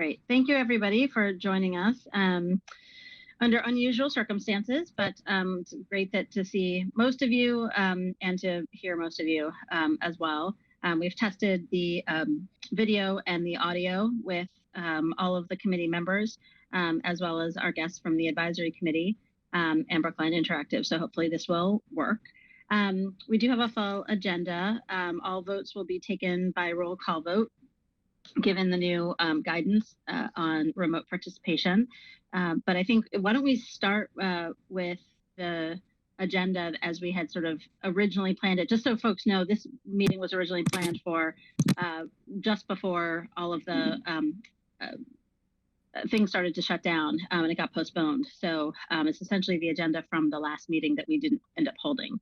Great. Thank you, everybody, for joining us under unusual circumstances, but it's great to see most of you and to hear most of you as well. We've tested the video and the audio with all of the committee members, as well as our guests from the advisory committee and Brookline Interactive. So hopefully this will work. We do have a full agenda. All votes will be taken by roll call vote, given the new guidance on remote participation. But I think, why don't we start with the agenda as we had sort of originally planned it, just so folks know, this meeting was originally planned for just before all of the things started to shut down and it got postponed. So it's essentially the agenda from the last meeting that we didn't end up holding.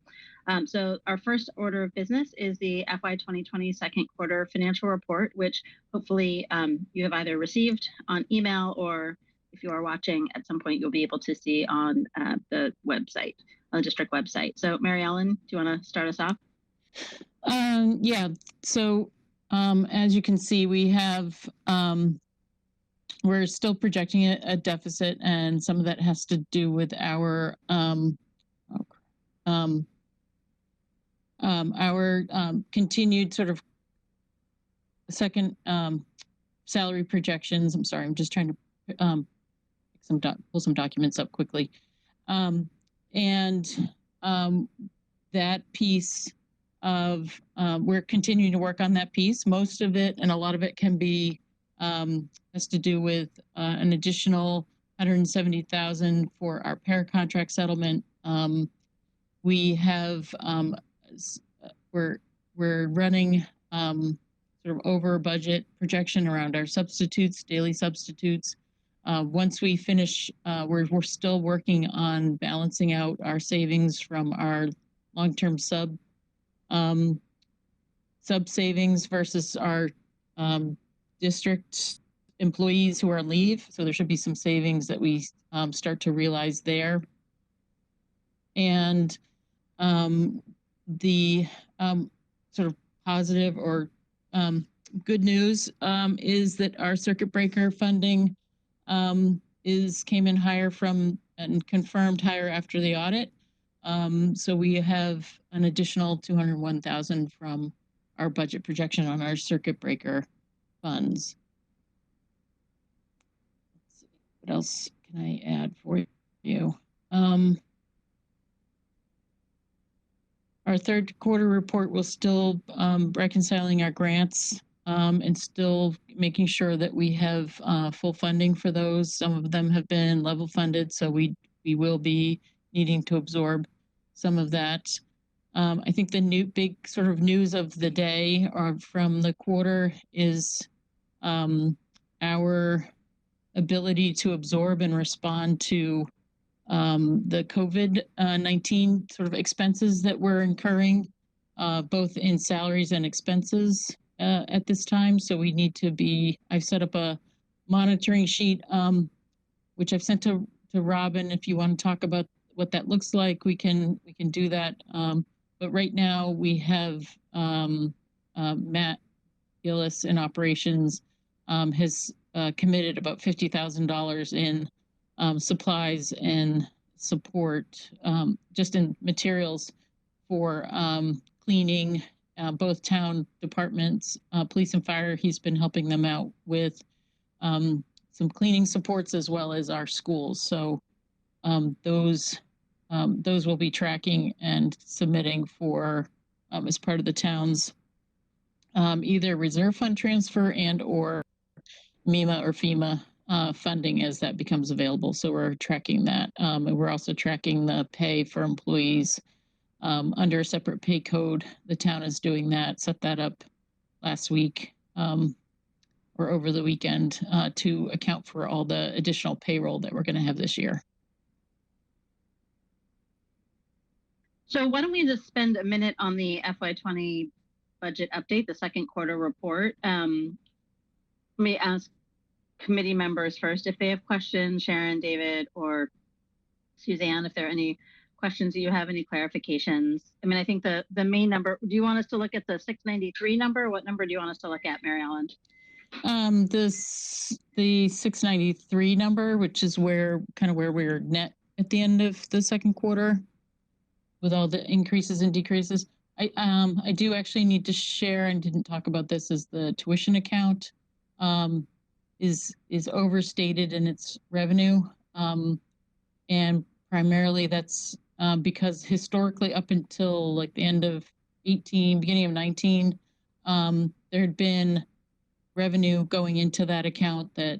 So our first order of business is the FY 2020 second quarter financial report, which hopefully you have either received on email, or if you are watching at some point, you'll be able to see on the website, on the district website. So Mary Ellen, do you want to start us off? Yeah, so as you can see, we have we're still projecting a deficit, and some of that has to do with our continued sort of second salary projections. I'm sorry, I'm just trying to pull some documents up quickly. That piece of, we're continuing to work on that piece. Most of it, and a lot of it can be, has to do with an additional $170,000 for our paracontract settlement. We have, we're running sort of over budget projection around our substitutes, daily substitutes. Once we finish, we're still working on balancing out our savings from our long-term sub savings versus our district employees who are on leave. So there should be some savings that we start to realize there. And the sort of positive or good news is that our circuit breaker funding came in higher and confirmed higher after the audit. So we have an additional $201,000 from our budget projection on our circuit breaker funds. Let's see, what else can I add for you? Our third quarter report will still reconciling our grants and still making sure that we have full funding for those. Some of them have been level funded, so we will be needing to absorb some of that. I think the new big sort of news of the day or from the quarter is our ability to absorb and respond to the COVID-19 sort of expenses that we're incurring, both in salaries and expenses at this time. So we need to be, I've set up a monitoring sheet, which I've sent to Robin. If you want to talk about what that looks like, we can do that. But right now we have Matt Gillis in operations has committed about $50,000 in supplies and support, just in materials for cleaning both town departments, police and fire. He's been helping them out with some cleaning supports as well as our schools. So those will be tracking and submitting for as part of the town's either reserve fund transfer and or MEMA or FEMA funding as that becomes available. So we're tracking that. And we're also tracking the pay for employees under a separate pay code. The town is doing that, set that up last week or over the weekend to account for all the additional payroll that we're going to have this year. So why don't we just spend a minute on the FY20 budget update, the second quarter report. Let me ask committee members first if they have questions, Sharon, David, or Suzanne, if there are any questions that you have, any clarifications. I mean, I think the main number, do you want us to look at the 693 number? What number do you want us to look at, Mary Ellen? The 693 number, which is where we're net at the end of the second quarter with all the increases and decreases. I do actually need to share, and didn't talk about this, is the tuition account is overstated in its revenue. And primarily that's because historically up until like the end of 18, beginning of 19, there had been revenue going into that account that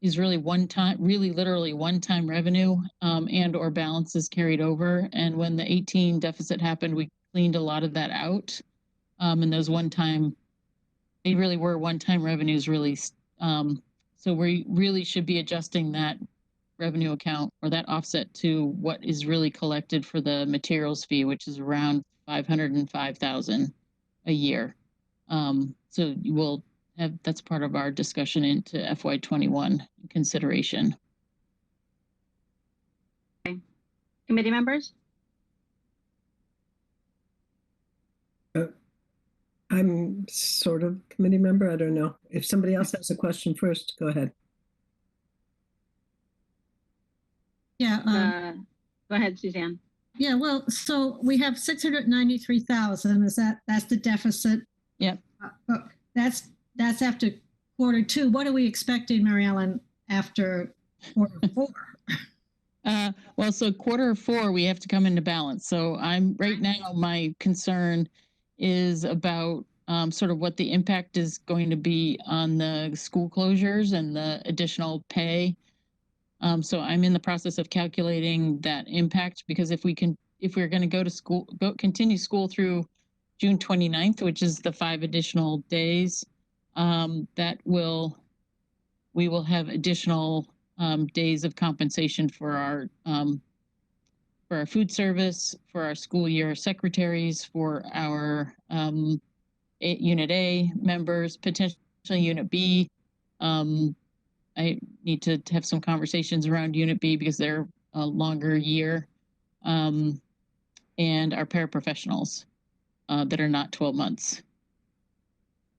is really literally one-time revenue and or balances carried over. And when the 18 deficit happened, we cleaned a lot of that out. And those they really were one-time revenues released. So we really should be adjusting that revenue account or that offset to what is really collected for the materials fee, which is around $505,000 a year. So you will have, that's part of our discussion into FY21 consideration. Okay. Committee members? I'm sort of committee member. I don't know. If somebody else has a question first, go ahead. Yeah. Go ahead, Suzanne. Yeah, well, so we have 693,000. That's the deficit? Yep. That's after quarter two. What are we expecting, Mary Ellen, after quarter four? Well, so quarter four, we have to come into balance. So right now, my concern is about sort of what the impact is going to be on the school closures and the additional pay. So I'm in the process of calculating that impact, because if we're going to continue school through June 29th, which is the 5 additional days, we will have additional days of compensation for our food service, for our school year secretaries, for our Unit A members, potentially Unit B. I need to have some conversations around Unit B because they're a longer year, and our paraprofessionals that are not 12 months.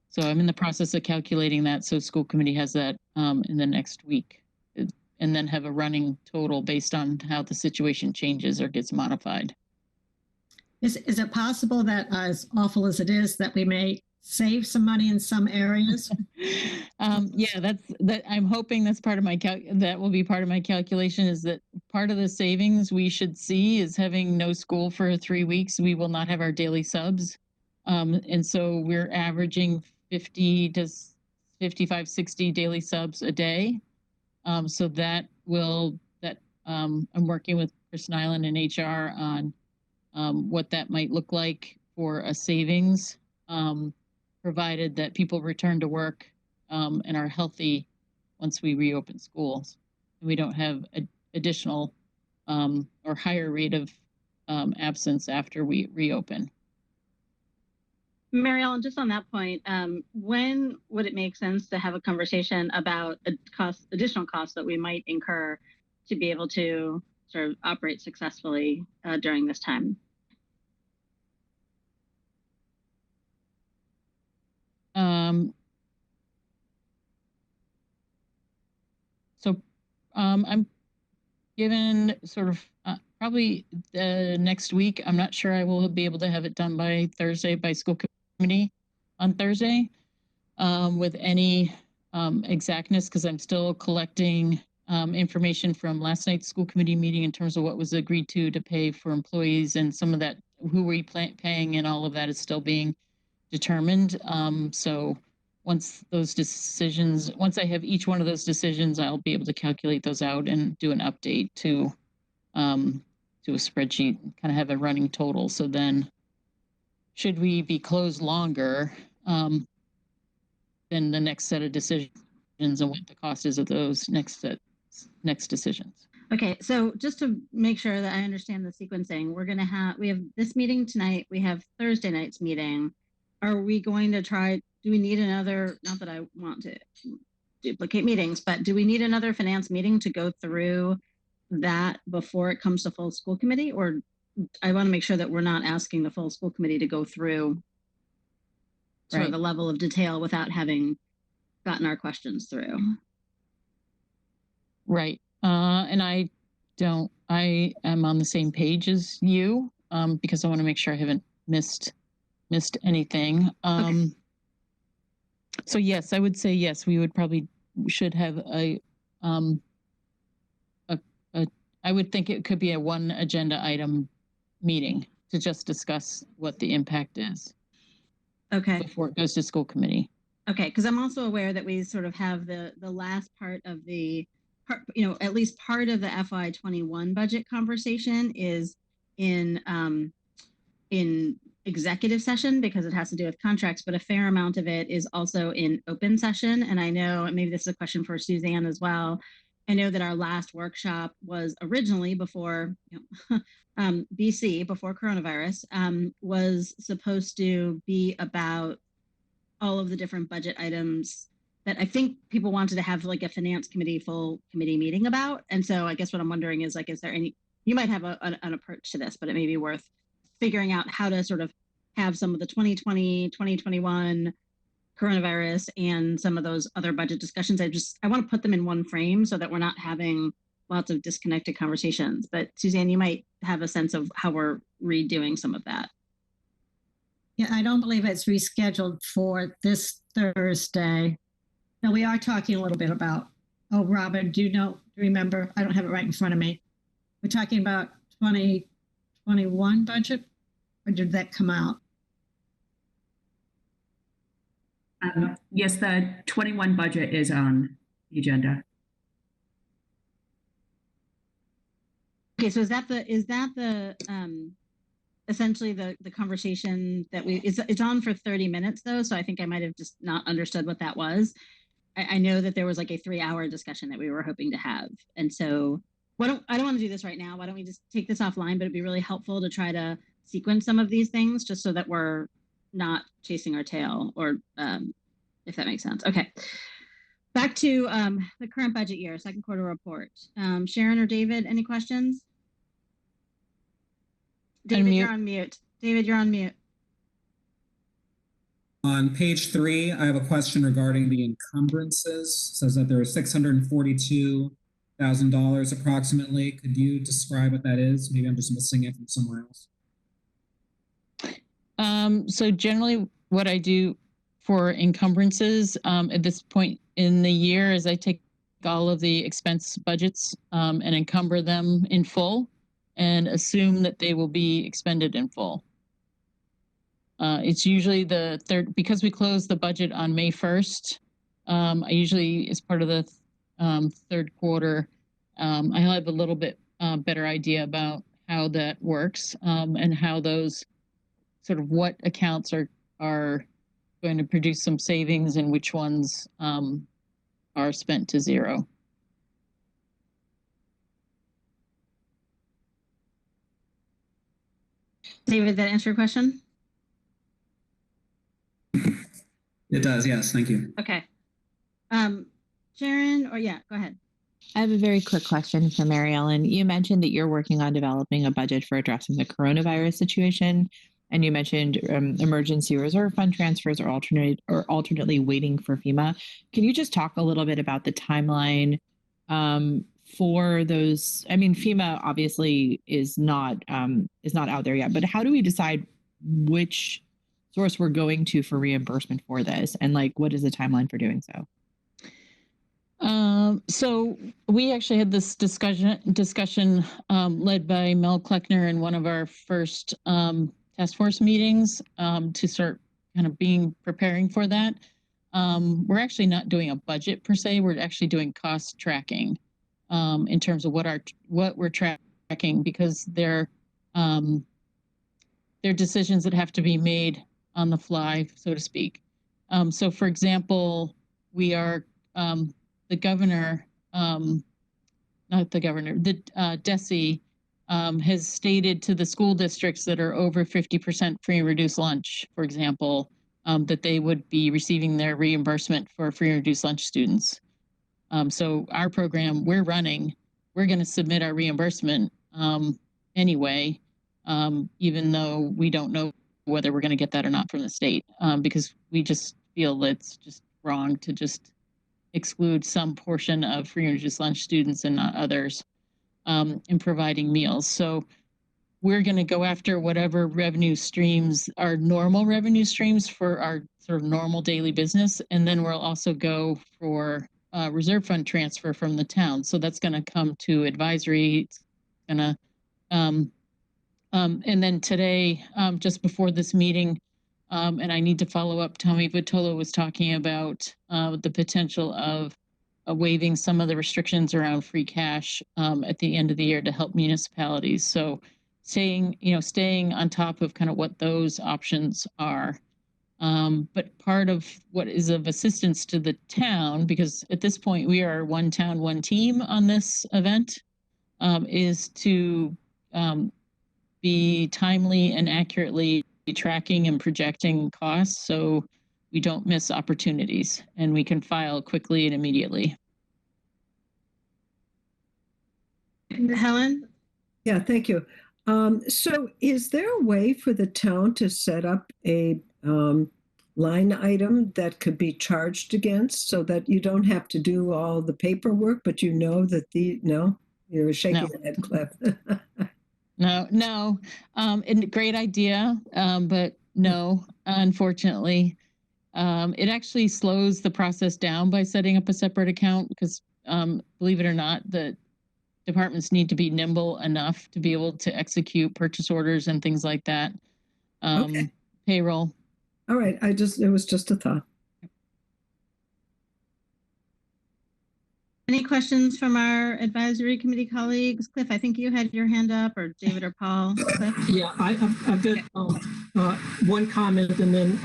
So I'm in the process of calculating that, so school committee has that in the next week, and then have a running total based on how the situation changes or gets modified. Is it possible that, as awful as it is, that we may save some money in some areas? Yeah, I'm hoping that's part of my that will be part of my calculation, is that part of the savings we should see is having no school for 3 weeks. We will not have our daily subs. And so we're averaging 50 to 55, 60 daily subs a day. So I'm working with Chris Nyland and HR on what that might look like for a savings, provided that people return to work and are healthy once we reopen schools, and we don't have additional or higher rate of absence after we reopen. Mary Ellen, just on that point, when would it make sense to have a conversation about additional costs that we might incur to be able to sort of operate successfully during this time? So I'm given sort of probably the next week. I'm not sure I will be able to have it done by Thursday, by school committee on Thursday with any exactness, because I'm still collecting information from last night's school committee meeting in terms of what was agreed to pay for employees, and some of that, who were paying, and all of that is still being determined. So once I have each one of those decisions, I'll be able to calculate those out and do an update to a spreadsheet, kind of have a running total. So then, should we be closed longer, then the next set of decisions and what the cost is of those next decisions. Okay, so just to make sure that I understand the sequencing, we have this meeting tonight, we have Thursday night's meeting. Are we going to do we need another, not that I want to duplicate meetings, but do we need another finance meeting to go through that before it comes to full school committee? Or I want to make sure that we're not asking the full school committee to go through sort of the level of detail without having gotten our questions through. Right. And I am on the same page as you, because I want to make sure I haven't missed anything. So yes, I would say yes, we should have I would think it could be a one agenda item meeting to just discuss what the impact is. Okay. Before it goes to school committee. Okay, because I'm also aware that we sort of have the last part of at least part of the FY21 budget conversation is in executive session because it has to do with contracts, but a fair amount of it is also in open session. And I know, and maybe this is a question for Suzanne as well. I know that our last workshop was originally before BC, before coronavirus, was supposed to be about all of the different budget items that I think people wanted to have like a finance committee, full committee meeting about. And so I guess what I'm wondering is like, is there you might have an approach to this, but it may be worth figuring out how to sort of have some of the 2020, 2021 coronavirus and some of those other budget discussions. I want to put them in one frame so that we're not having lots of disconnected conversations. But Suzanne, you might have a sense of how we're redoing some of that. Yeah, I don't believe it's rescheduled for this Thursday. No, we are talking a little bit about, Robin, do you remember? I don't have it right in front of me. We're talking about 2021 budget, or did that come out? Yes, the 21 budget is on the agenda. Okay, so is that the essentially the conversation that it's on for 30 minutes though, so I think I might have just not understood what that was. I know that there was like a 3-hour discussion that we were hoping to have, and so I don't want to do this right now. Why don't we just take this offline? But it'd be really helpful to try to sequence some of these things just so that we're not chasing our tail, or if that makes sense. Okay, back to the current budget year, second quarter report. Sharon or David, any questions? David, you're on mute. David, you're on mute. On page 3, I have a question regarding the encumbrances. It says that there is $642,000 approximately. Could you describe what that is? Maybe I'm just missing it from somewhere else. So generally what I do for encumbrances at this point in the year is I take all of the expense budgets and encumber them in full and assume that they will be expended in full. It's usually the third, because we close the budget on May 1st. I usually, as part of the third quarter, I have a little bit better idea about how that works and how those sort of what accounts are going to produce some savings and which ones are spent to zero. David, that answer your question? It does, yes, thank you. Okay. Sharon, or yeah, go ahead. I have a very quick question for Mary Ellen. You mentioned that you're working on developing a budget for addressing the coronavirus situation, and you mentioned emergency reserve fund transfers or alternately waiting for FEMA. Can you just talk a little bit about the timeline for those? I mean, FEMA obviously is not out there yet, but how do we decide which source we're going to for reimbursement for this, and like what is the timeline for doing so? So we actually had this discussion led by Mel Kleckner in one of our first task force meetings to start kind of preparing for that. We're actually not doing a budget per se. We're actually doing cost tracking in terms of what we're tracking, because they're decisions that have to be made on the fly, so to speak. So for example, we are the governor, not the governor, the DESE has stated to the school districts that are over 50% free and reduced lunch, for example, that they would be receiving their reimbursement for free and reduced lunch students. So our program we're running, we're going to submit our reimbursement anyway, even though we don't know whether we're going to get that or not from the state, because we just feel it's just wrong to just exclude some portion of free and reduced lunch students and not others in providing meals. So we're going to go after whatever revenue streams are normal revenue streams for our sort of normal daily business. And then we'll also go for reserve fund transfer from the town. So that's going to come to advisory. It's going to, and then today, just before this meeting, and I need to follow up, Tommy Vitola was talking about the potential of waiving some of the restrictions around free cash at the end of the year to help municipalities. So staying on top of kind of what those options are. But part of what is of assistance to the town, because at this point we are one town, one team on this event, is to be timely and accurately tracking and projecting costs so we don't miss opportunities and we can file quickly and immediately. Helen? Yeah, thank you. So is there a way for the town to set up a line item that could be charged against so that you don't have to do all the paperwork, but you know that no, you're shaking your head, Cliff. No. And great idea, but no, unfortunately. It actually slows the process down by setting up a separate account because, believe it or not, the departments need to be nimble enough to be able to execute purchase orders and things like that. Okay. Payroll. All right. It was just a thought. Any questions from our advisory committee colleagues? Cliff, I think you had your hand up, or David or Paul. Cliff? Yeah, I've got one comment and then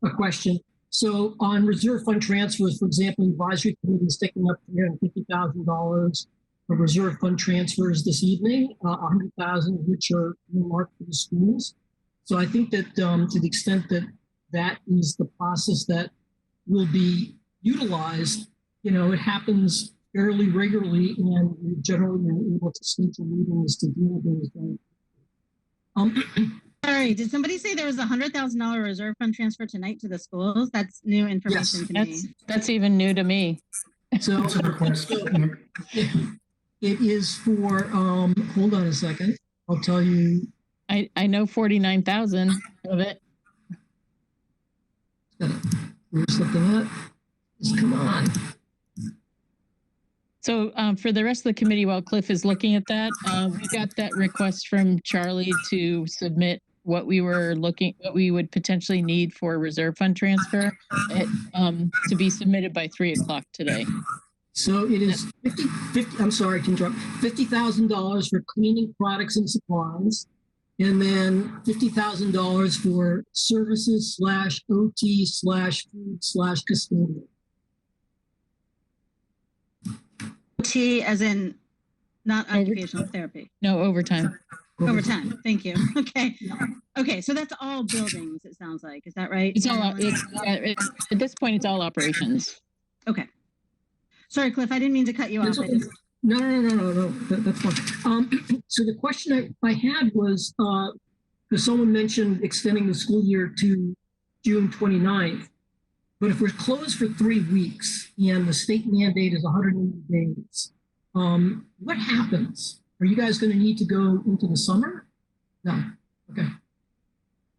a question. So on reserve fund transfers, for example, the advisory committee is taking up $350,000 of reserve fund transfers this evening, 100,000 of which are earmarked for the schools. So I think that to the extent that that is the process that will be utilized, it happens fairly regularly, and we generally are able to schedule meetings to deal with those. Sorry, did somebody say there was a $100,000 reserve fund transfer tonight to the schools? That's new information to me. That's even new to me. So it is for, hold on a second. I'll tell you. I know 49,000 of it. Where's something at? Just come on. So for the rest of the committee, while Cliff is looking at that, we got that request from Charlie to submit what we would potentially need for a reserve fund transfer to be submitted by 3:00 today. So it is I'm sorry to interrupt, $50,000 for cleaning products and supplies, and then $50,000 for services /OT/food /custodian. OT as in not occupational therapy. No, overtime. Overtime. Thank you. Okay. Okay. So that's all buildings, it sounds like. Is that right? At this point, it's all operations. Okay. Sorry, Cliff, I didn't mean to cut you off. No. That's fine. So the question I had was, because someone mentioned extending the school year to June 29th, but if we're closed for 3 weeks and the state mandate is 180 days, what happens? Are you guys going to need to go into the summer? No. Okay.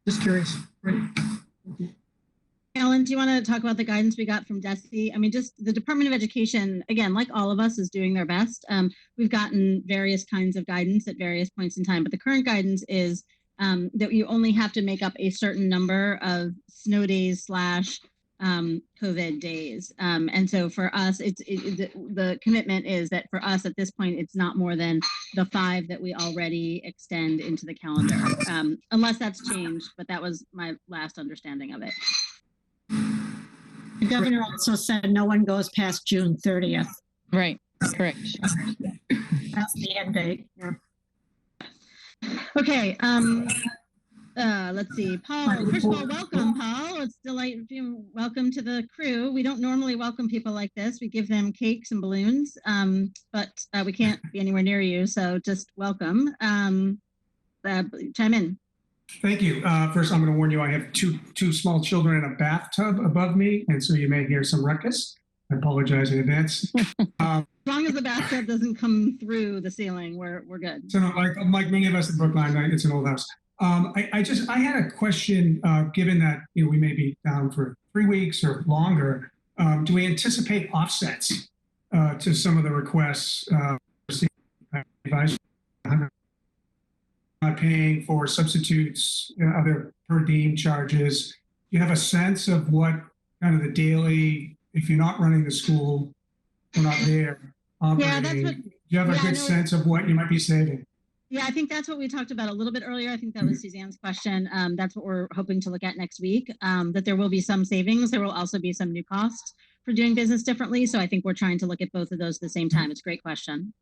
Just curious. Right. Thank you. Ellen, do you want to talk about the guidance we got from DESE? I mean, just the Department of Education, again, like all of us, is doing their best. We've gotten various kinds of guidance at various points in time, but the current guidance is that you only have to make up a certain number of snow days / COVID days. And so for us, the commitment is that for us at this point, it's not more than the 5 that we already extend into the calendar, unless that's changed, but that was my last understanding of it. The governor also said no one goes past June 30th. Right, correct. That's the end date. Yeah. Okay. Let's see, Paul. First of all, welcome, Paul. It's delightful. Welcome to the crew. We don't normally welcome people like this. We give them cakes and balloons, but we can't be anywhere near you, so just welcome. Chime in. Thank you. First, I'm going to warn you, I have two small children in a bathtub above me, and so you may hear some ruckus. I apologize in advance. As long as the bathtub doesn't come through the ceiling, we're good. So like many of us in Brookline, it's an old house. I had a question, given that, we may be down for 3 weeks or longer. Do we anticipate offsets to some of the requests? Not paying for substitutes, other per diem charges. Do you have a sense of what kind of the daily, if you're not running the school or not there operating, Yeah, that's what, do you have a good sense of what you might be saving? Yeah, I think that's what we talked about a little bit earlier. I think that was Suzanne's question. That's what we're hoping to look at next week, that there will be some savings. There will also be some new costs for doing business differently. So I think we're trying to look at both of those at the same time. It's a great question.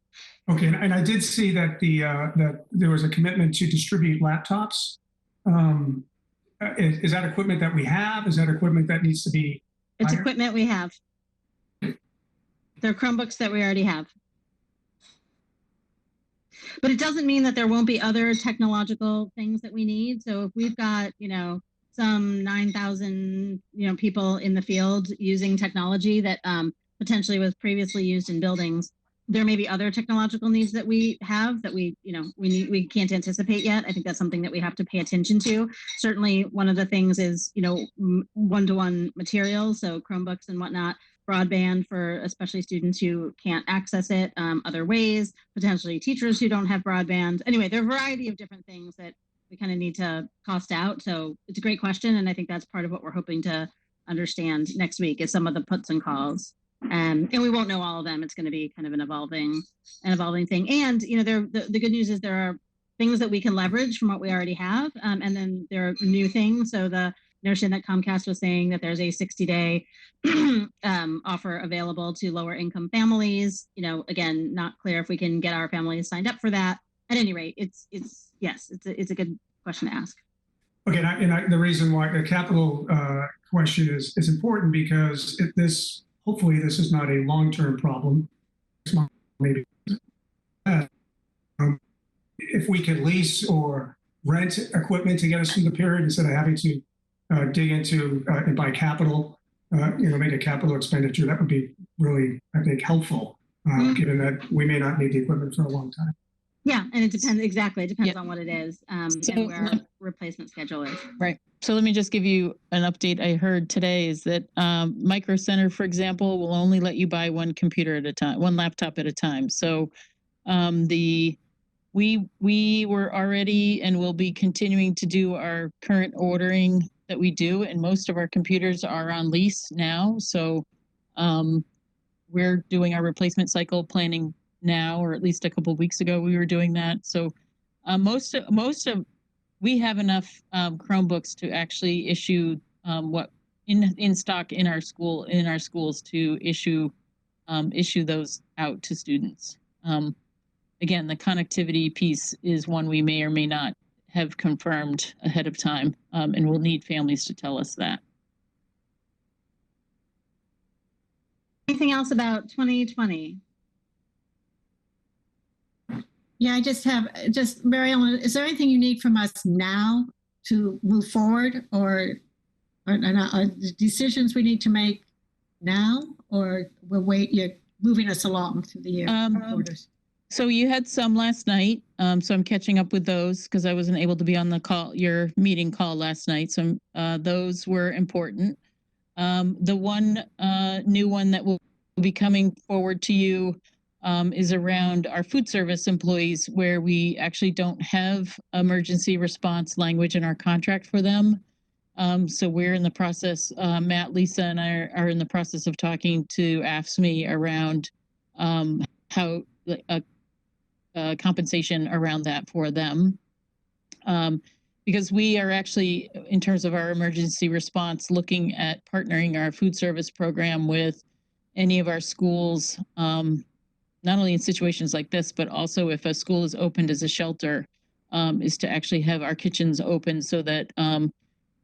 Okay, and I did see that that there was a commitment to distribute laptops. Is that equipment that we have? Is that equipment that needs to be It's hired? equipment we have. They're Chromebooks that we already have. But it doesn't mean that there won't be other technological things that we need. So if we've got, some 9,000, people in the field using technology that potentially was previously used in buildings, there may be other technological needs that we have that we can't anticipate yet. I think that's something that we have to pay attention to. Certainly, one of the things is, one-to-one materials, so Chromebooks and whatnot, broadband for especially students who can't access it other ways, potentially teachers who don't have broadband. Anyway, there are a variety of different things that we kind of need to cost out. So it's a great question. And I think that's part of what we're hoping to understand next week is some of the puts and calls. And we won't know all of them. It's going to be kind of an evolving thing. And, the good news is there are things that we can leverage from what we already have. And then there are new things. So the notion that Comcast was saying that there's a 60-day offer available to lower income families. Again, not clear if we can get our families signed up for that. At any rate, it's a good question to ask. Okay, the reason why the capital question is important because hopefully this is not a long-term problem. Maybe if we could lease or rent equipment to get us through the period instead of having to dig into and buy capital, make a capital expenditure, that would be really, I think, helpful, given that we may not need the equipment for a long time. Yeah, and it depends exactly. It depends on what it is and where our replacement schedule is. Right. So let me just give you an update. I heard today is that Micro Center, for example, will only let you buy one computer at a time, one laptop at a time. So we were already and will be continuing to do our current ordering that we do, and most of our computers are on lease now. So we're doing our replacement cycle planning now, or at least a couple of weeks ago we were doing that. So we have enough Chromebooks to actually issue what in stock in our schools to issue those out to students. Again, the connectivity piece is one we may or may not have confirmed ahead of time, and we'll need families to tell us that. Anything else about 2020? Yeah, I just Mary Ellen, is there anything you need from us now to move forward or decisions we need to make now, or we'll wait, you're moving us along through the year? So you had some last night. So I'm catching up with those because I wasn't able to be on your meeting call last night. So those were important. The one new one that will be coming forward to you is around our food service employees, where we actually don't have emergency response language in our contract for them. So we're in the process, Matt, Lisa, and I are in the process of talking to AFSCME around how compensation around that for them. Because we are actually, in terms of our emergency response, looking at partnering our food service program with any of our schools, not only in situations like this, but also if a school is opened as a shelter, is to actually have our kitchens open so that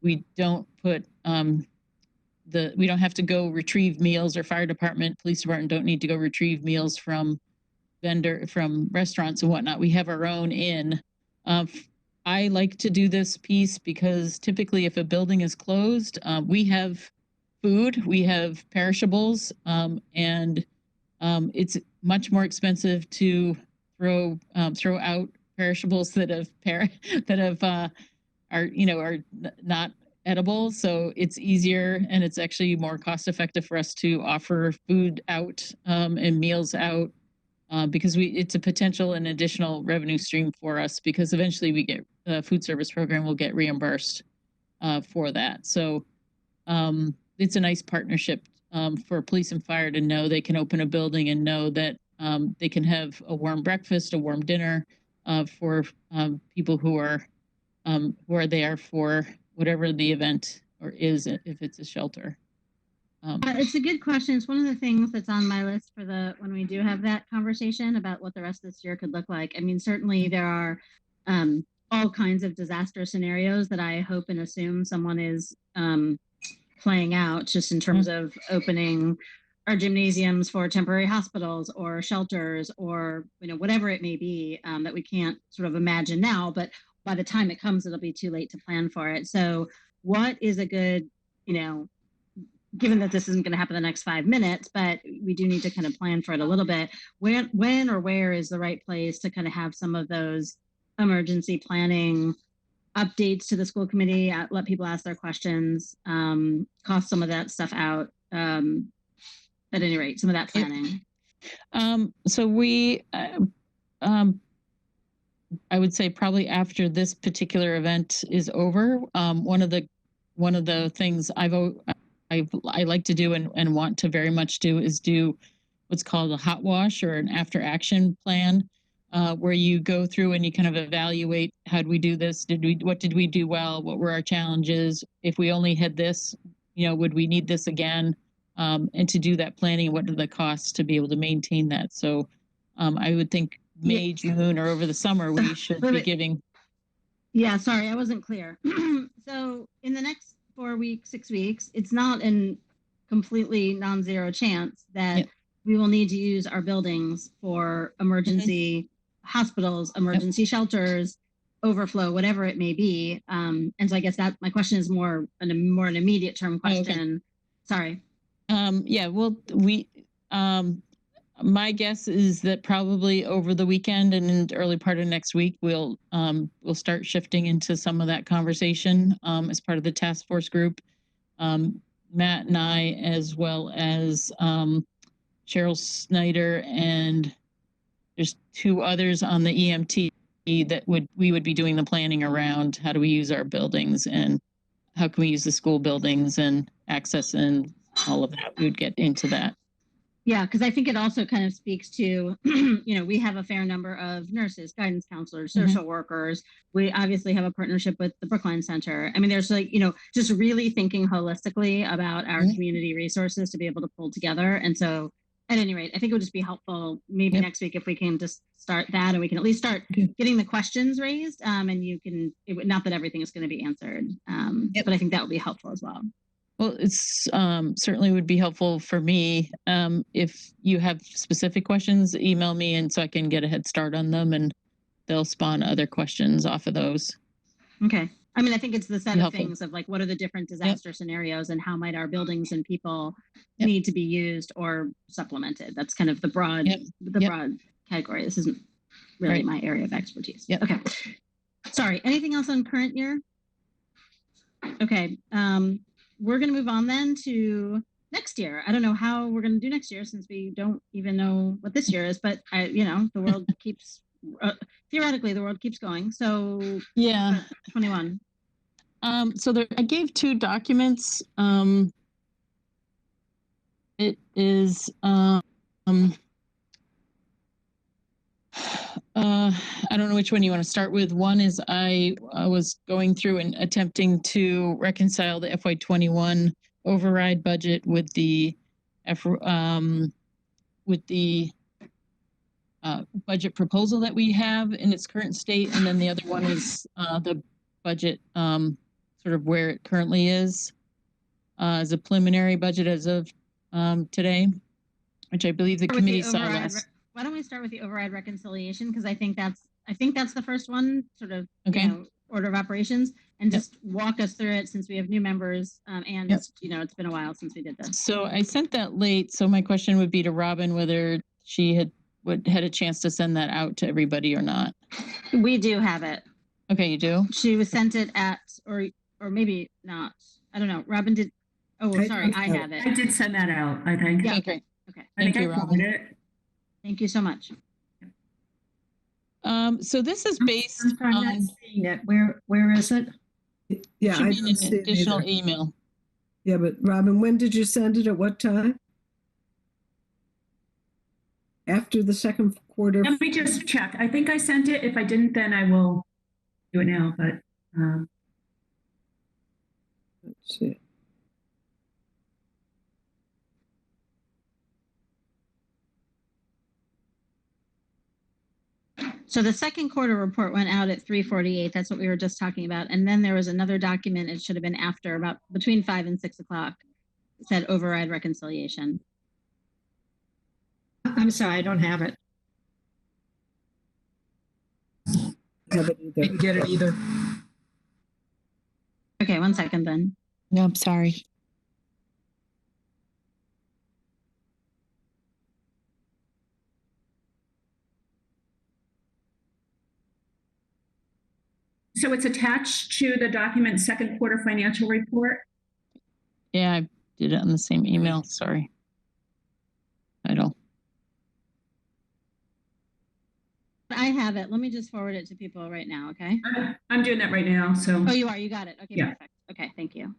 we don't put we don't have to go retrieve meals, or fire department, police department don't need to go retrieve meals from restaurants and whatnot. We have our own in. I like to do this piece because typically if a building is closed, we have food, we have perishables, and it's much more expensive to throw out perishables that are not edible. So it's easier, and it's actually more cost effective for us to offer food out and meals out, because it's a potential and additional revenue stream for us, because eventually we get the food service program will get reimbursed for that. So it's a nice partnership for police and fire to know they can open a building and know that they can have a warm breakfast, a warm dinner for people who are there for whatever the event is, if it's a shelter. It's a good question. It's one of the things that's on my list for when we do have that conversation about what the rest of this year could look like. I mean, certainly there are all kinds of disaster scenarios that I hope and assume someone is playing out, just in terms of opening our gymnasiums for temporary hospitals or shelters, or whatever it may be, that we can't sort of imagine now, but by the time it comes, it'll be too late to plan for it. So what is a good, given that this isn't going to happen in the next 5 minutes, but we do need to kind of plan for it a little bit, when or where is the right place to kind of have some of those emergency planning updates to the school committee, let people ask their questions, cost some of that stuff out, at any rate, some of that planning. So we, I would say probably after this particular event is over, one of the things I like to do and want to very much do is do what's called a hot wash, or an after action plan, where you go through and you kind of evaluate, how did we do this? What did we do well? What were our challenges? If we only had this, would we need this again? And to do that planning, what are the costs to be able to maintain that? So I would think May, June, or over the summer, we should be giving. Yeah, sorry, I wasn't clear. So in the next 4 weeks, 6 weeks, it's not a completely non-zero chance that we will need to use our buildings for emergency hospitals, emergency shelters, overflow, whatever it may be. And so I guess that my question is more an immediate term question. Sorry. Well, my guess is that probably over the weekend and in the early part of next week, we'll start shifting into some of that conversation as part of the task force group. Matt and I, as well as Cheryl Snyder, and there's 2 others on the EMT that we would be doing the planning around how do we use our buildings and how can we use the school buildings and access and all of that. We would get into that. Yeah, because I think it also kind of speaks to, we have a fair number of nurses, guidance counselors, social workers. We obviously have a partnership with the Brookline Center. I mean, there's just really thinking holistically about our community resources to be able to pull together. And so at any rate, I think it would just be helpful maybe next week if we can just start that, and we can at least start getting the questions raised. And you can, not that everything is going to be answered, but I think that would be helpful as well. Well, it's certainly would be helpful for me. If you have specific questions, email me, and so I can get a head start on them, and they'll spawn other questions off of those. Okay. I mean, I think it's the set of things of what are the different disaster scenarios, and how might our buildings and people need to be used or supplemented. That's kind of the broad broad category. This isn't really my area of expertise. Okay. Sorry. Anything else on current year? Okay. We're going to move on then to next year. I don't know how we're going to do next year, since we don't even know what this year is, but the world keeps, theoretically, the world keeps going. So 21. So I gave 2 documents. It is, I don't know which one you want to start with. One is I was going through and attempting to reconcile the FY21 override budget with the budget proposal that we have in its current state, and then the other one is the budget sort of where it currently is as a preliminary budget as of today, which I believe the committee saw last. Why don't we start with the override reconciliation? Because I think that's the first one, sort of, order of operations and Yep. just walk us through it since we have new members and Yep. you know, it's been a while since we did this. So I sent that late. So my question would be to Robin whether she had a chance to send that out to everybody or not. We do have it. Okay, you do? She was sent it at, or maybe not. I don't know. Robin did. Oh, sorry, I have it. I did send that out, I think. Yeah. Okay. Okay. I think Thank you, I Robin. covered it. Thank you so much. So this is based I'm sorry, I'm not on seeing it. Where is it? Yeah, should I be don't an see it additional either. email. Yeah, but Robin, when did you send it? At what time? After the second quarter? Let me just check. I think I sent it. If I didn't, then I will do it now, but Let's see. So the second quarter report went out at 3:48. That's what we were just talking about. And then there was another document. It should have been after, about between 5 and 6 o'clock. It said override reconciliation. I'm sorry, I don't have it. Have it either. Didn't get it either. Okay, one second then. No, I'm sorry. so it's attached to the document second quarter financial report. Yeah, I did it on the same email. Sorry. Title. I have it. Let me just forward it to people right now, okay? I'm doing that right now. So Oh, you are? You got it. Okay, Yeah. perfect. Okay, thank you.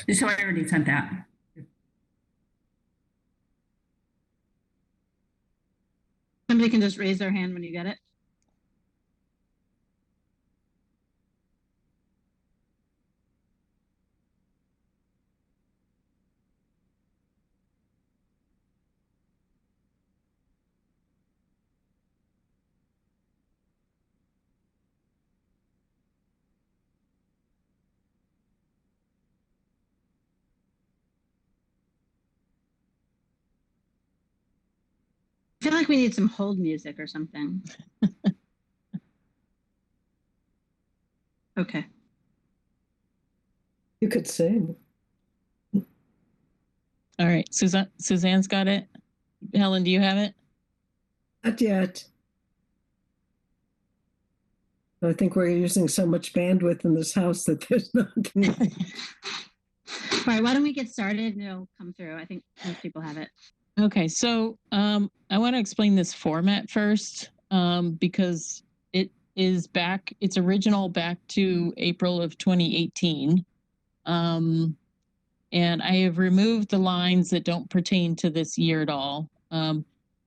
I already sent that. Somebody can just raise their hand when you get it. I feel like we need some hold music or something. Okay. You could sing. All right. Suzanne's got it. Helen, do you have it? Not yet. I think we're using so much bandwidth in this house that there's nothing. All right, why don't we get started and it'll come through. I think most people have it. Okay, so I want to explain this format first because it is back, it's original back to April of 2018. And I have removed the lines that don't pertain to this year at all.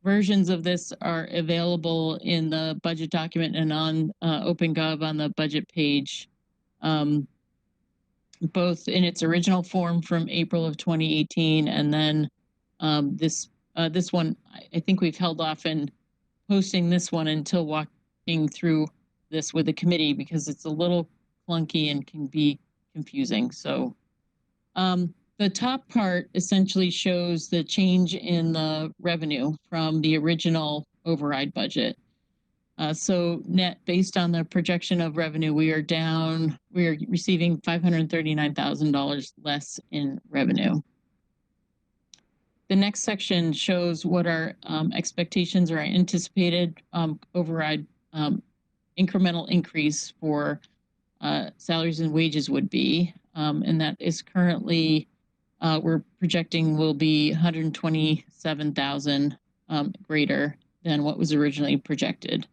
Versions of this are available in the budget document and on OpenGov on the budget page, both in its original form from April of 2018 and then this one. I think we've held off in posting this one until walking through this with the committee because it's a little clunky and can be confusing. So the top part essentially shows the change in the revenue from the original override budget. So net, based on the projection of revenue, we are receiving $539,000 less in revenue. The next section shows what our expectations or our anticipated override incremental increase for salaries and wages would be. And that is currently, we're projecting will be 127,000 greater than what was originally projected.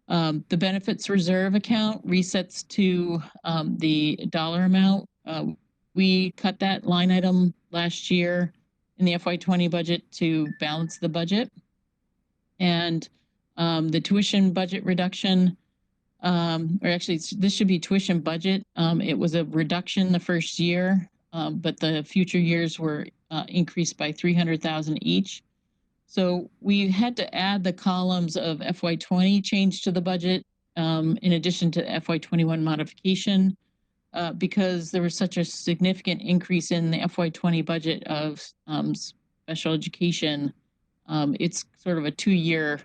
The benefits reserve account resets to the dollar amount. We cut that line item last year in the FY20 budget to balance the budget. And the tuition budget reduction, or actually this should be tuition budget. It was a reduction the first year, but the future years were increased by $300,000 each. So we had to add the columns of FY20 change to the budget in addition to FY21 modification because there was such a significant increase in the FY20 budget of special education. It's sort of a 2-year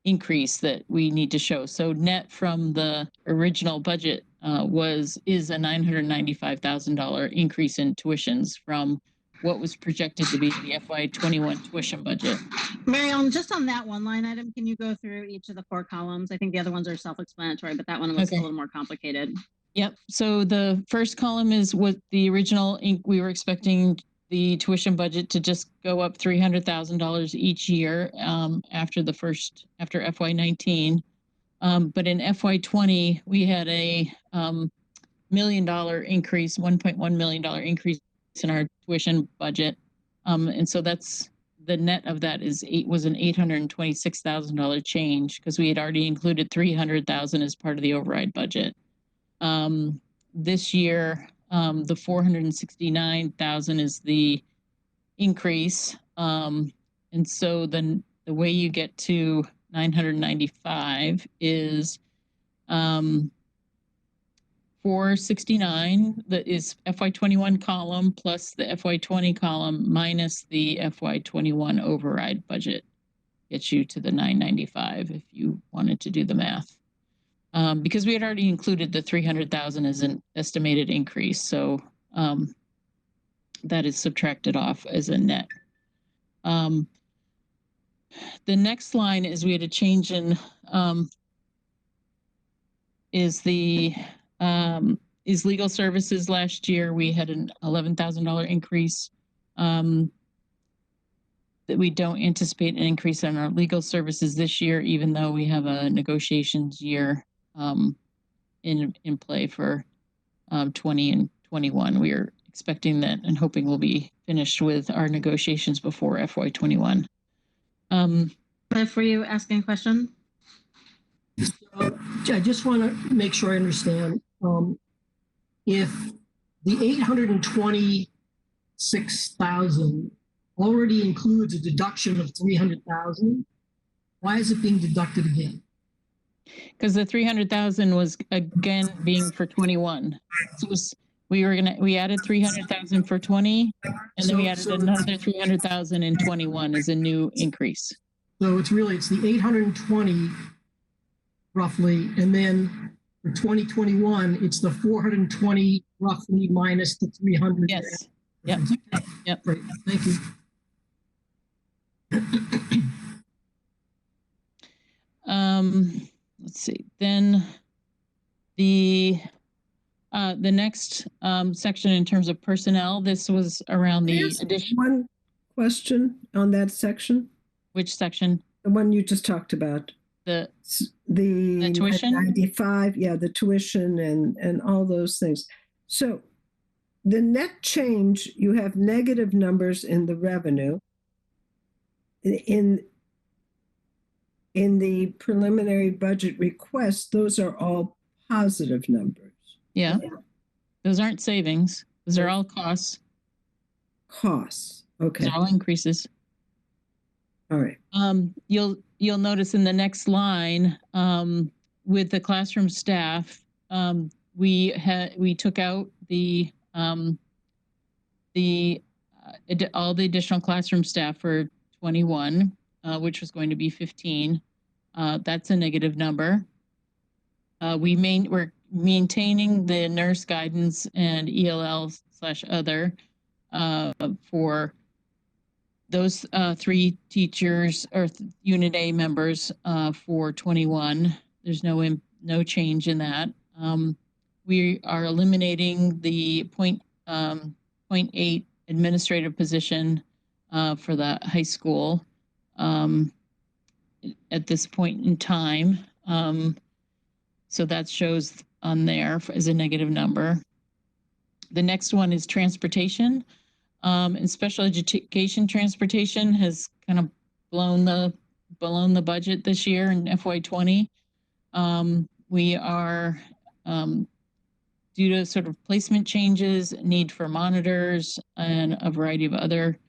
increase that we need to show. So net from the original budget is a $995,000 increase in tuitions from what was projected to be the FY21 tuition budget. Mary Ellen, just on that one line item, can you go through each of the 4 columns? I think the other ones are self-explanatory, but that one was a little more complicated. Yep. So the first column is what the original we were expecting the tuition budget to just go up $300,000 each year after FY19. But in FY20, we had a $1 million increase, $1.1 million increase in our tuition budget. And so that's the net of that was an $826,000 change because we had already included $300,000 as part of the override budget. This year, the $469,000 is the increase. And so then the way you get to 995 is 469 that is FY21 column plus the FY20 column minus the FY21 override budget gets you to the 995 if you wanted to do the math. Because we had already included the 300,000 as an estimated increase. So that is subtracted off as a net. The next line is we had a change in is legal services. Last year we had an $11,000 increase. That we don't anticipate an increase in our legal services this year, even though we have a negotiations year in play for 20 and 21. We are expecting that and hoping we'll be finished with our negotiations before FY21. Cliff, were you asking a question? I just want to make sure I understand. If the $826,000 already includes a deduction of $300,000, why is it being deducted again? Because the $300,000 was again being for 21. So we added $300,000 for 20, and then we added another $300,000 in 21 as a new increase. So it's the 820 roughly, and then for 2021 it's the 420 roughly minus the 300. Yes. Yep. Yep. Great. Thank you. Let's see. Then the next section in terms of personnel, this was around the addition. One question on that section. Which section? The one you just talked about. The tuition? 95, yeah, the tuition and all those things. So the net change, you have negative numbers in the revenue. In the preliminary budget request, those are all positive numbers. Yeah. Those aren't savings. Those are all costs. Costs. Okay. Those are all increases. All right. You'll notice in the next line with the classroom staff, we took out all the additional classroom staff for 21, which was going to be 15. That's a negative number. We're maintaining the nurse guidance and ELL/other for those 3 teachers or Unit A members for 21. There's no change in that. We are eliminating the 0.8 administrative position for the high school at this point in time. So that shows on there as a negative number. The next one is transportation. And special education transportation has kind of blown the budget this year in FY20. We are due to sort of placement changes, need for monitors, and a variety of other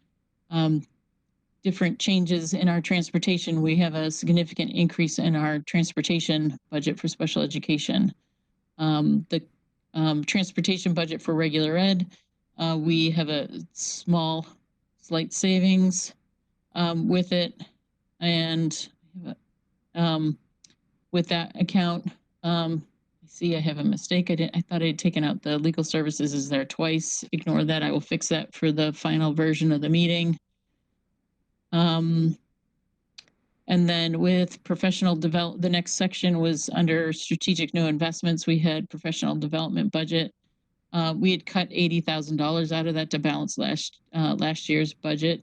different changes in our transportation. We have a significant increase in our transportation budget for special education. The transportation budget for regular ed, we have a slight savings with it. And with that account, I see I have a mistake. I thought I had taken out the legal services is there twice. Ignore that. I will fix that for the final version of the meeting. And then with professional development, the next section was under strategic new investments. We had professional development budget. We had cut $80,000 out of that to balance last year's budget.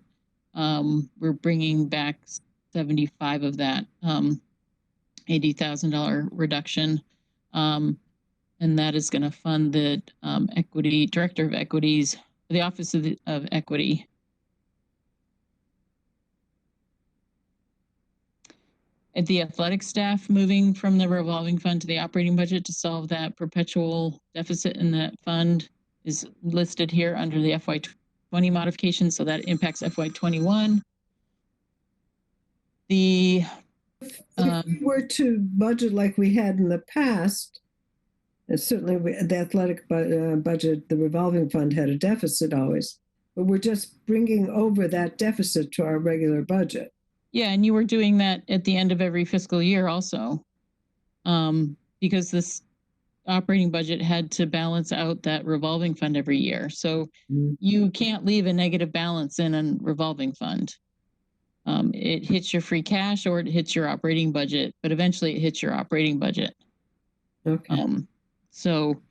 We're bringing back 75 of that $80,000 reduction. And that is going to fund the equity director of equities, the Office of Equity. At the athletic staff, moving from the revolving fund to the operating budget to solve that perpetual deficit in that fund is listed here under the FY20 modification. So that impacts FY21. If we were to budget like we had in the past, and certainly the athletic budget, the revolving fund had a deficit always, but we're just bringing over that deficit to our regular budget. Yeah, and you were doing that at the end of every fiscal year also, because this operating budget had to balance out that revolving fund every year. So you can't leave a negative balance in a revolving fund. It hits your free cash or it hits your operating budget, but eventually it hits your operating budget. Okay. So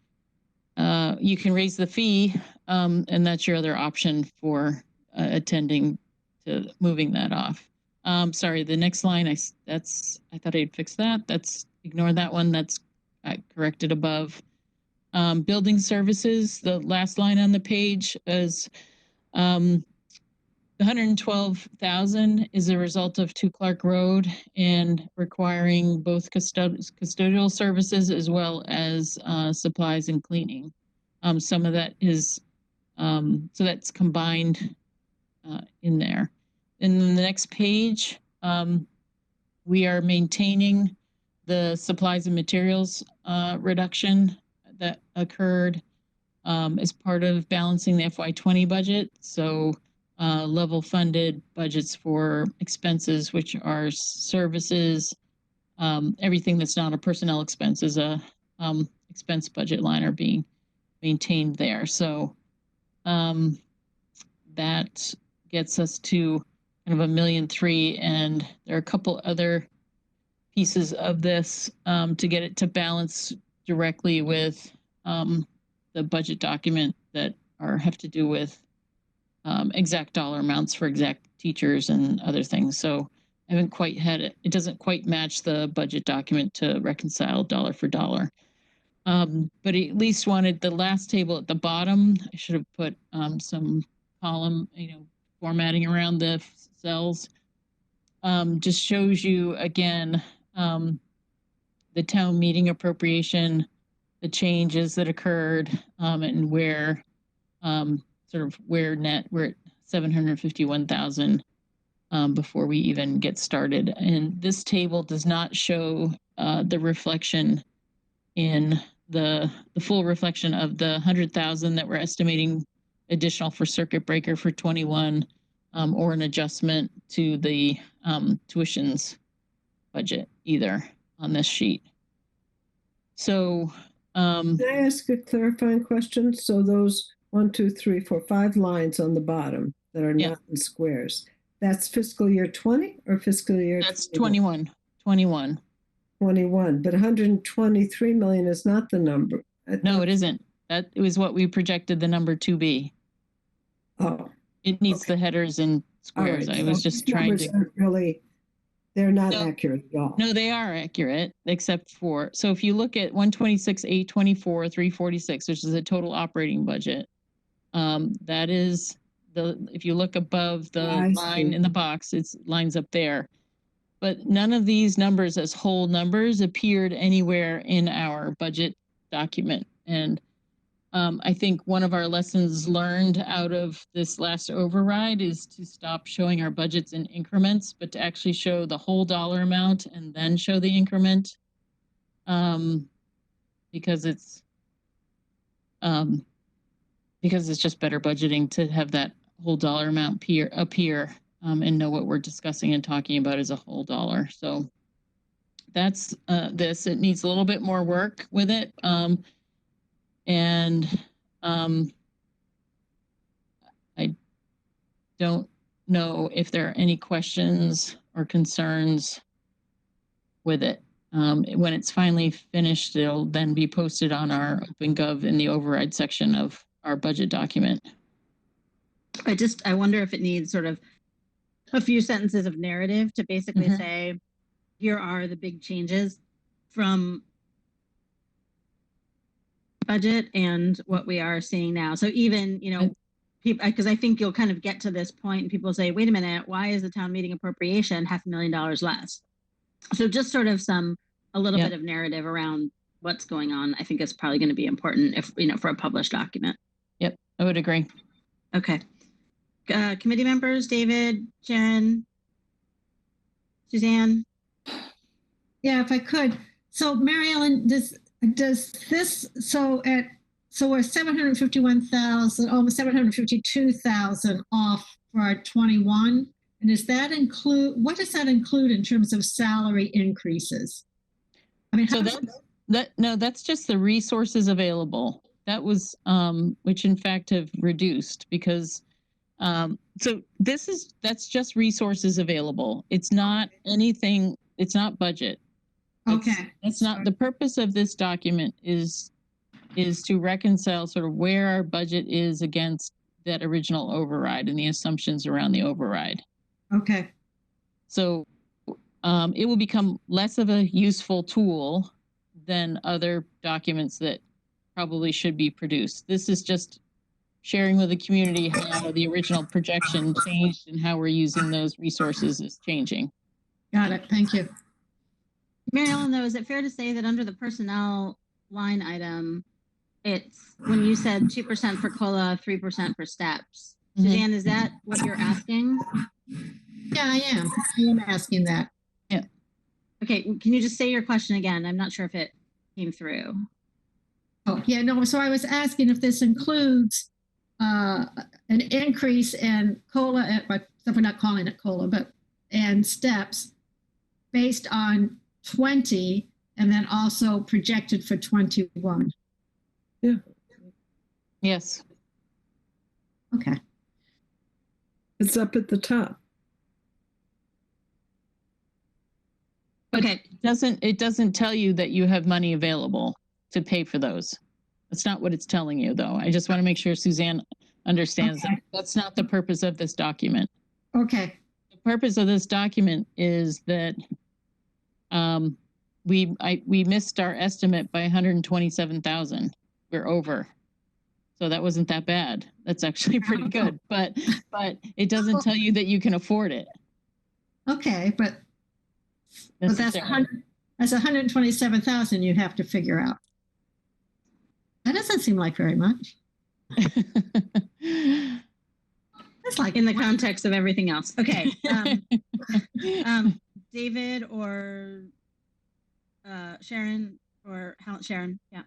you can raise the fee, and that's your other option for attending to moving that off. Sorry, the next line, I thought I'd fix that. Ignore that one. That's corrected above. Building services, the last line on the page is $112,000 is a result of 2 Clark Road and requiring both custodial services as well as supplies and cleaning. Some of that is, so that's combined in there. And then the next page, we are maintaining the supplies and materials reduction that occurred as part of balancing the FY20 budget. So level funded budgets for expenses, which are services, everything that's not a personnel expense is a expense budget line are being maintained there. So that gets us to kind of $1.3 million, and there are a couple other pieces of this to get it to balance directly with the budget document that have to do with exact dollar amounts for exact teachers and other things. So I haven't quite had it. It doesn't quite match the budget document to reconcile dollar for dollar. But at least wanted the last table at the bottom. I should have put some column, formatting around the cells. Just shows you again the town meeting appropriation, the changes that occurred, and where we're at 751,000 before we even get started. And this table does not show the reflection in the full reflection of the 100,000 that we're estimating additional for circuit breaker for 21, or an adjustment to the tuitions budget either on this sheet. So can I ask a clarifying question? So those 1, 2, 3, 4, 5 lines on the bottom that are not in squares, that's fiscal year 20 or fiscal year? That's 21. 21. 21, but 123 million is not the number. No, it isn't. That was what we projected the number to be. Oh, it needs the headers in squares. Right. I was just trying to. They're not accurate at all. No, they are accurate, except for, so if you look at 126,824, 346, which is a total operating budget, that is if you look above the I line see. in the box, it lines up there. But none of these numbers as whole numbers appeared anywhere in our budget document. And I think one of our lessons learned out of this last override is to stop showing our budgets in increments, but to actually show the whole dollar amount and then show the increment. Because it's just better budgeting to have that whole dollar amount appear and know what we're discussing and talking about as a whole dollar. So that's this. It needs a little bit more work with it. I don't know if there are any questions or concerns with it. When it's finally finished, it'll then be posted on our OpenGov in the override section of our budget document. I wonder if it needs sort of a few sentences of narrative to basically say, here are the big changes from budget and what we are seeing now. So even, people, because I think you'll kind of get to this point and people say, wait a minute, why is the town meeting appropriation $500,000 less? So just sort of a little bit of narrative around what's going on, I think is probably going to be important if, for a published document. Yep, I would agree. Okay. Committee members, David, Jen, Suzanne. Yeah, if I could. So Mary Ellen, does this, so we're 751,000, almost 752,000 off for our 21. And does that include, what does that include in terms of salary increases? I mean, so that's just the resources available. That was, which in fact have reduced because, so that's just resources available. It's not anything, it's not budget. Okay. It's not, the purpose of this document is to reconcile sort of where our budget is against that original override and the assumptions around the override. Okay. So it will become less of a useful tool than other documents that probably should be produced. This is just sharing with the community how the original projection changed and how we're using those resources is changing. Got it. Thank you. Mary Ellen, though, is it fair to say that under the personnel line item, it's when you said 2% for COLA, 3% for steps? Suzanne, is that what you're asking? Yeah, I am asking that. Yeah. Okay, can you just say your question again? I'm not sure if it came through. Oh, yeah, no. So I was asking if this includes an increase in COLA, but we're not calling it COLA, but and steps based on 20 and then also projected for 21. Yeah. Yes. Okay. It's up at the top. Okay. It doesn't tell you that you have money available to pay for those. That's not what it's telling you, though. I just want to make sure Suzanne understands that that's not the purpose of this document. Okay. The purpose of this document is that we missed our estimate by 127,000. We're over. So that wasn't that bad. That's actually pretty good. But it doesn't tell you that you can afford it. Okay, but that's 127,000 you have to figure out. That doesn't seem like very much. That's like in the context of everything else. Okay. David or Sharon or Sharon. Yeah.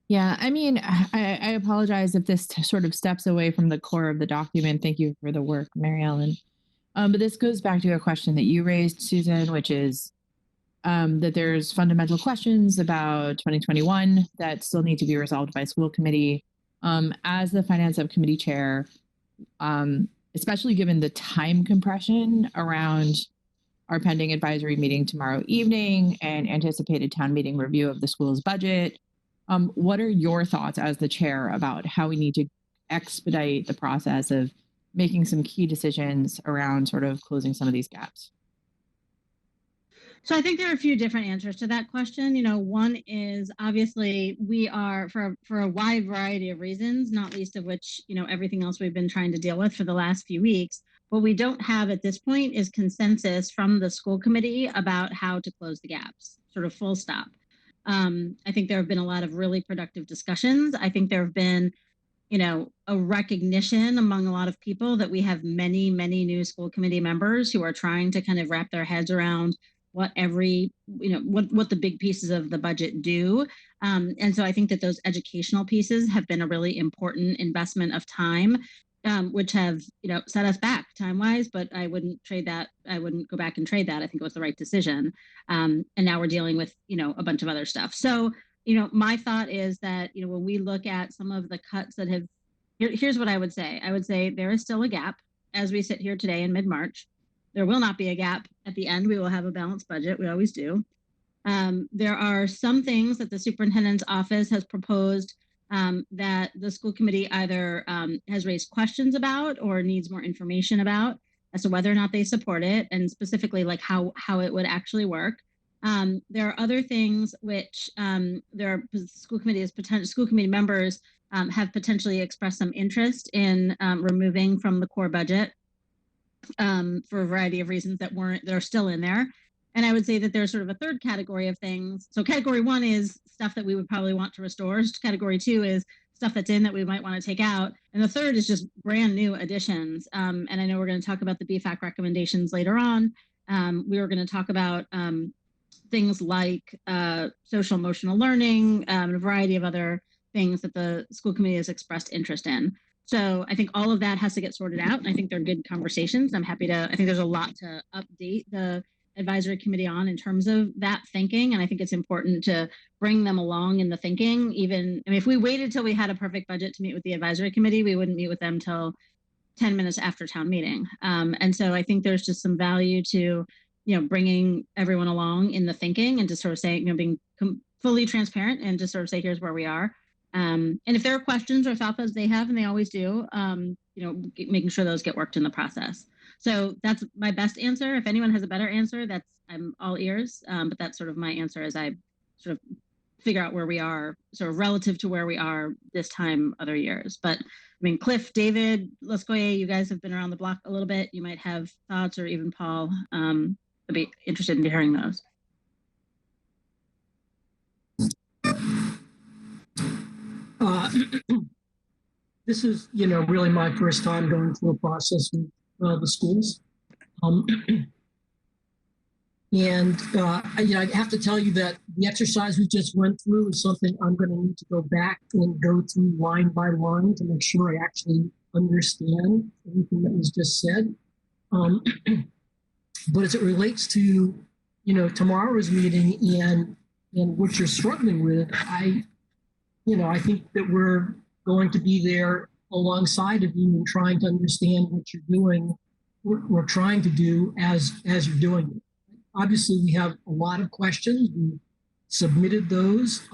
Yeah, I mean, I apologize if this sort of steps away from the core of the document. Thank you for the work, Mary Ellen. But this goes back to a question that you raised, Susan, which is that there's fundamental questions about 2021 that still need to be resolved by school committee. As the finance subcommittee chair, especially given the time compression around our pending advisory meeting tomorrow evening and anticipated town meeting review of the school's budget, what are your thoughts as the chair about how we need to expedite the process of making some key decisions around sort of closing some of these gaps? So I think there are a few different answers to that question. You know, one is obviously we are for a wide variety of reasons, not least of which, you know, everything else we've been trying to deal with for the last few weeks. What we don't have at this point is consensus from the school committee about how to close the gaps, sort of full stop. I think there have been a lot of really productive discussions. I think there have been, you know, a recognition among a lot of people that we have many, many new school committee members who are trying to kind of wrap their heads around what every, you know, what the big pieces of the budget do. And so I think that those educational pieces have been a really important investment of time, which have, you know, set us back time-wise, but I wouldn't trade that. I wouldn't go back and trade that. I think it was the right decision. And now we're dealing with, you know, a bunch of other stuff. So, you know, my thought is that, you know, when we look at some of the cuts that have, here's what I would say. I would say there is still a gap as we sit here today in mid-March. There will not be a gap at the end. We will have a balanced budget. We always do. There are some things that the superintendent's office has proposed that the school committee either has raised questions about or needs more information about as to whether or not they support it, and specifically like how it would actually work. There are other things which there are school committee members have potentially expressed some interest in removing from the core budget for a variety of reasons that are still in there. And I would say that there's sort of a third category of things. So category one is stuff that we would probably want to restore. Category two is stuff that's in that we might want to take out. And the third is just brand new additions. And I know we're going to talk about the BFAC recommendations later on. We were going to talk about things like social emotional learning, and a variety of other things that the school committee has expressed interest in. So I think all of that has to get sorted out. And I think they're good conversations. I think there's a lot to update the advisory committee on in terms of that thinking. And I think it's important to bring them along in the thinking. Even, I mean, if we waited till we had a perfect budget to meet with the advisory committee, we wouldn't meet with them till 10 minutes after town meeting. And so I think there's just some value to, you know, bringing everyone along in the thinking and just sort of saying, you know, being fully transparent and just sort of say, here's where we are. And if there are questions or thoughts that they have, and they always do, you know, making sure those get worked in the process. So that's my best answer. If anyone has a better answer, I'm all ears. But that's sort of my answer as I sort of figure out where we are, sort of relative to where we are this time other years. But I mean, Cliff, David, Lescoye, you guys have been around the block a little bit. You might have thoughts, or even Paul. I'd be interested in hearing those. This is, you know, really my first time going through a process with the schools. And, you know, I have to tell you that the exercise we just went through is something I'm going to need to go back and go through line by line to make sure I actually understand everything that was just said. But as it relates to, you know, tomorrow's meeting and what you're struggling with, I think that we're going to be there alongside of you and trying to understand what you're doing, we're trying to do as you're doing it. Obviously, we have a lot of questions. We submitted those,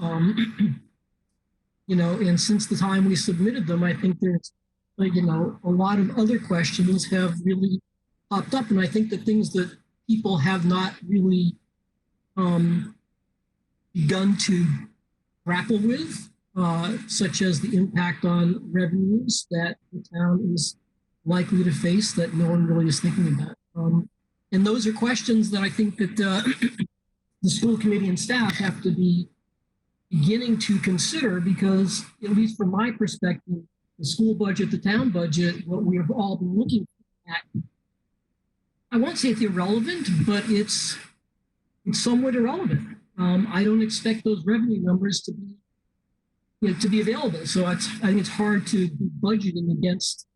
you know, and since the time we submitted them, I think there's, you know, a lot of other questions have really popped up. And I think the things that people have not really begun to grapple with, such as the impact on revenues that the town is likely to face that no one really is thinking about. And those are questions that I think that the school committee and staff have to be beginning to consider, because at least from my perspective, the school budget, the town budget, what we have all been looking at, I won't say it's irrelevant, but it's somewhat irrelevant. I don't expect those revenue numbers to be, you know, to be available. So I think it's hard to be budgeting against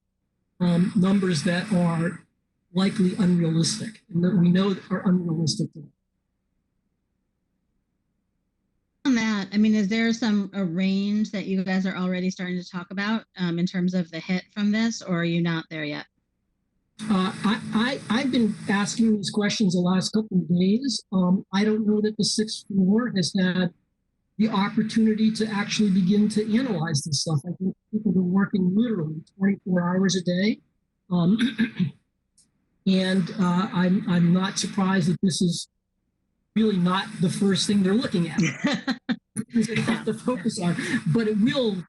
numbers that are likely unrealistic and that we know are unrealistic. On that, I mean, is there a range that you guys are already starting to talk about in terms of the hit from this, or are you not there yet? I've been asking these questions the last couple of days. I don't know that the sixth floor has had the opportunity to actually begin to analyze this stuff. I think people are working literally 24 hours a day. And I'm not surprised that this is really not the first thing they're looking at. They have to focus on, but it will,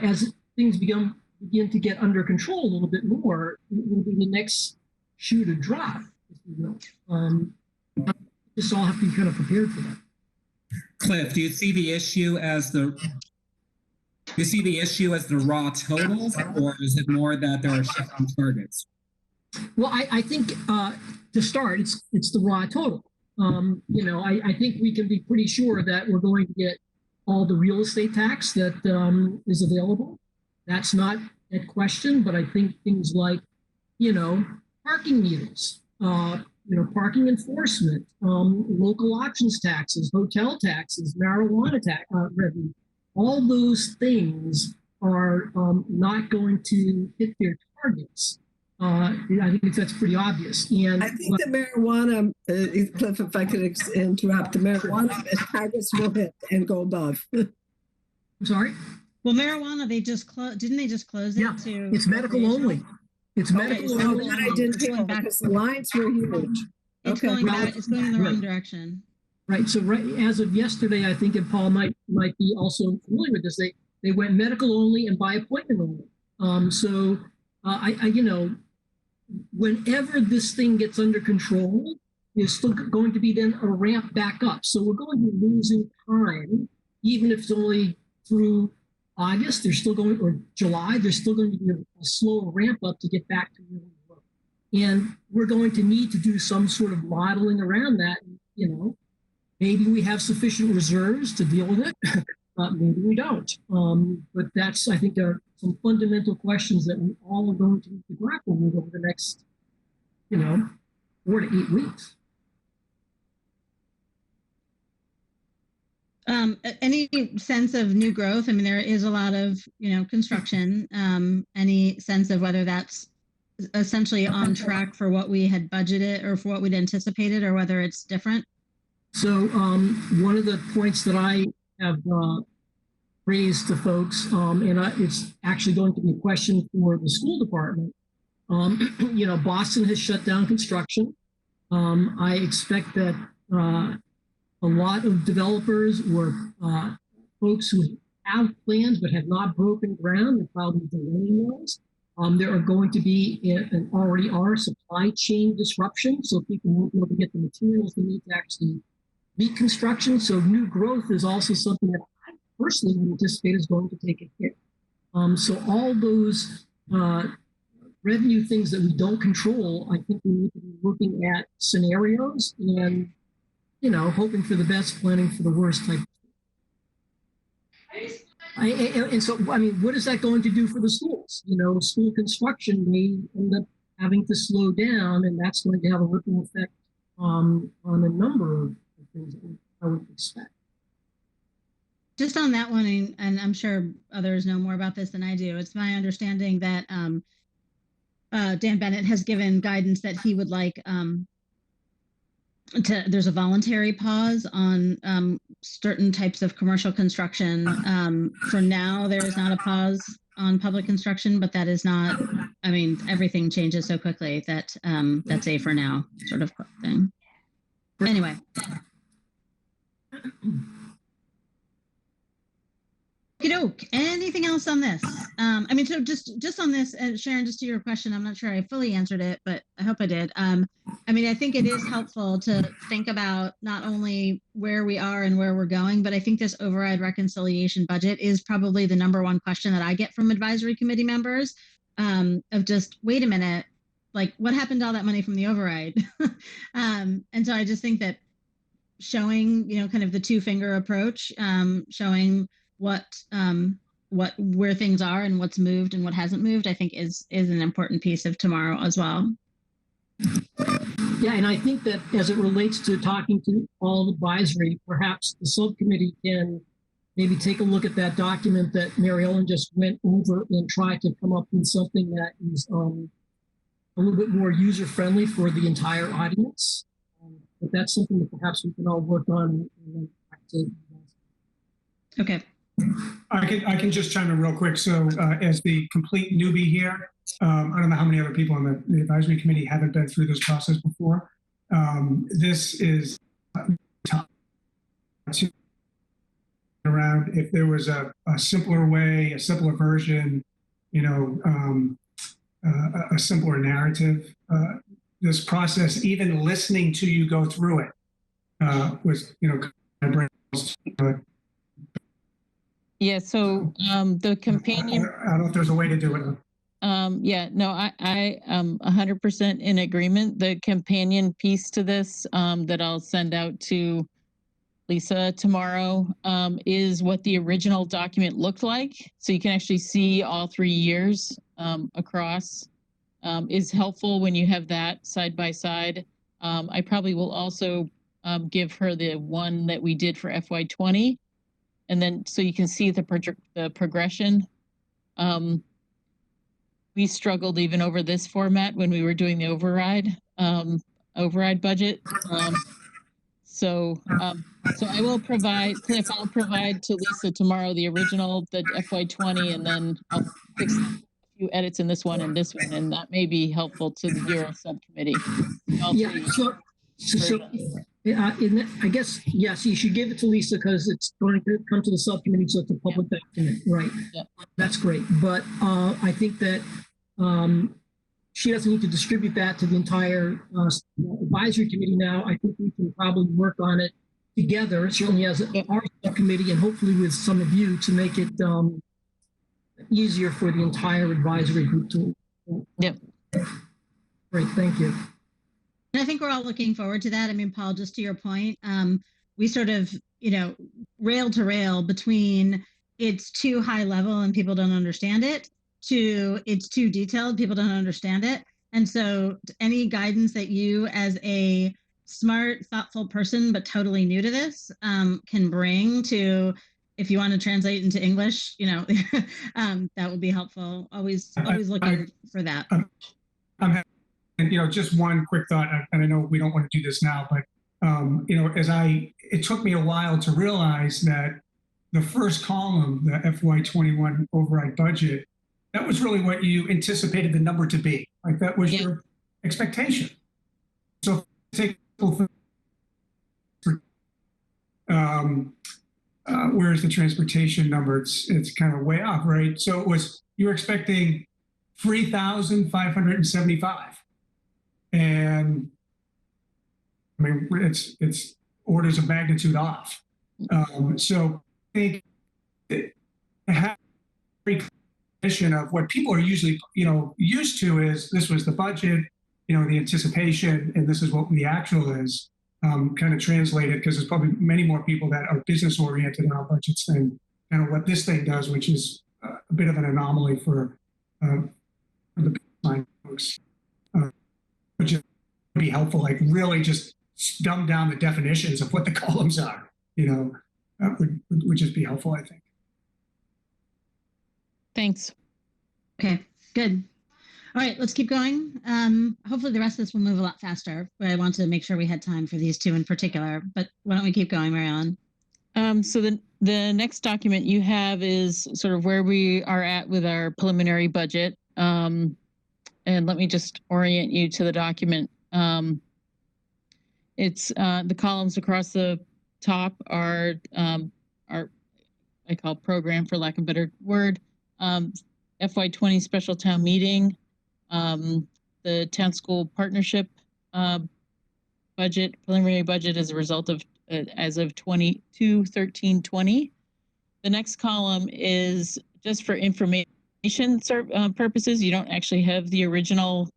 as things begin to get under control a little bit more, it will be the next shoe to drop, if you will. Just all have to be kind of prepared for that. Cliff, do you see the issue as the raw total, or is it more that there are shifting targets? Well, I think to start, it's the raw total. I think we can be pretty sure that we're going to get all the real estate tax that is available. That's not at question, but I think things like, parking meters, parking enforcement, local options taxes, hotel taxes, marijuana tax revenue, all those things are not going to hit their targets. I think that's pretty obvious. And I think the marijuana, Cliff, if I could interrupt, the marijuana targets will hit and go above. I'm sorry? Well, marijuana, they just didn't they just close it to? It's medical only. It's medical only. I didn't hear because the lines were huge. It's going back. It's going in the wrong direction. Right. So as of yesterday, I think, and Paul might be also familiar with this. They went medical only and by appointment only. So whenever this thing gets under control, there's still going to be then a ramp back up. So we're going to be losing time, even if it's only through August. There's still going, or July. There's still going to be a slow ramp up to get back to where we were. And we're going to need to do some sort of modeling around that. Maybe we have sufficient reserves to deal with it. Maybe we don't. But that's, I think, some fundamental questions that we all are going to need to grapple with over the next, 4 to 8 weeks. Any sense of new growth? I mean, there is a lot of, construction. Any sense of whether that's essentially on track for what we had budgeted or for what we'd anticipated, or whether it's different? So one of the points that I have raised to folks, and it's actually going to be a question for the school department. Boston has shut down construction. I expect that a lot of developers or folks who have plans but have not broken ground and probably delaying those. There are going to be, and already are, supply chain disruption, so people won't be able to get the materials they need to actually meet construction. So new growth is also something that I personally would anticipate is going to take a hit. So all those revenue things that we don't control, I think we need to be looking at scenarios and, hoping for the best, planning for the worst type. And so, what is that going to do for the schools? School construction may end up having to slow down, and that's going to have a ripple effect on a number of things that I would expect. Just on that one, and I'm sure others know more about this than I do, it's my understanding that Dan Bennett has given guidance that he would like there's a voluntary pause on certain types of commercial construction. For now, there is not a pause on public construction, but that is not, everything changes so quickly that that's a for now sort of thing. Anyway. Anything else on this? So just on this, Sharon, just to your question, I'm not sure I fully answered it, but I hope I did. I think it is helpful to think about not only where we are and where we're going, but I think this override reconciliation budget is probably the number one question that I get from advisory committee members, of just, wait a minute, like what happened to all that money from the override? And so I just think that showing, kind of the two-finger approach, showing where things are and what's moved and what hasn't moved, I think is an important piece of tomorrow as well. Yeah, and I think that as it relates to talking to all advisory, perhaps the subcommittee can maybe take a look at that document that Mary Ellen just went over and try to come up with something that is a little bit more user-friendly for the entire audience. But that's something that perhaps we can all work on. Okay. I can just chime in real quick. So as the complete newbie here, I don't know how many other people on the advisory committee haven't been through this process before. This is to around if there was a simpler way, a simpler version, a simpler narrative. This process, even listening to you go through it, was, Yeah, so the companion. I don't know if there's a way to do it. Yeah, no, I am 100% in agreement. The companion piece to this that I'll send out to Lisa tomorrow is what the original document looked like. So you can actually see all 3 years across. Is helpful when you have that side by side. I probably will also give her the one that we did for FY20, and then so you can see the progression. We struggled even over this format when we were doing the override budget. So I will provide, Cliff, I'll provide to Lisa tomorrow the original, the FY20, and then I'll fix a few edits in this one and this one, and that may be helpful to the Euro subcommittee. I guess, yes, you should give it to Lisa because it's going to come to the subcommittee, so it's a public document, right? Yeah. That's great. But I think that she doesn't need to distribute that to the entire advisory committee now. I think we can probably work on it together, certainly as our subcommittee and hopefully with some of you to make it easier for the entire advisory group to. Yep. Great, thank you. And I think we're all looking forward to that. I mean, Paul, just to your point, we sort of, rail to rail between it's too high level and people don't understand it to it's too detailed, people don't understand it. And so any guidance that you as a smart, thoughtful person, but totally new to this, can bring to, if you want to translate into English, that would be helpful. Always looking for that. I'm and just one quick thought, and I know we don't want to do this now, but it took me a while to realize that the first column, the FY21 override budget, that was really what you anticipated the number to be. Like that was your expectation. So take where's the transportation number? It's kind of way off, right? So it was, you were expecting 3,575. And I mean, it's orders of magnitude off. So I think it has a vision of what people are usually, used to is this was the budget, the anticipation, and this is what the actual is. Kind of translated because there's probably many more people that are business oriented in our budgets than kind of what this thing does, which is a bit of an anomaly for the baseline folks. Which would be helpful, like really just dumb down the definitions of what the columns are, that would just be helpful, I think. Thanks. Okay, good. All right, let's keep going. Hopefully the rest of this will move a lot faster, but I want to make sure we had time for these two in particular, but why don't we keep going, Mariellen? So the next document you have is sort of where we are at with our preliminary budget. And let me just orient you to the document. It's the columns across the top are I call program, for lack of a better word, FY20 special town meeting, the town school partnership budget, preliminary budget as a result of as of 22/13/20. The next column is just for information purposes. You don't actually have the original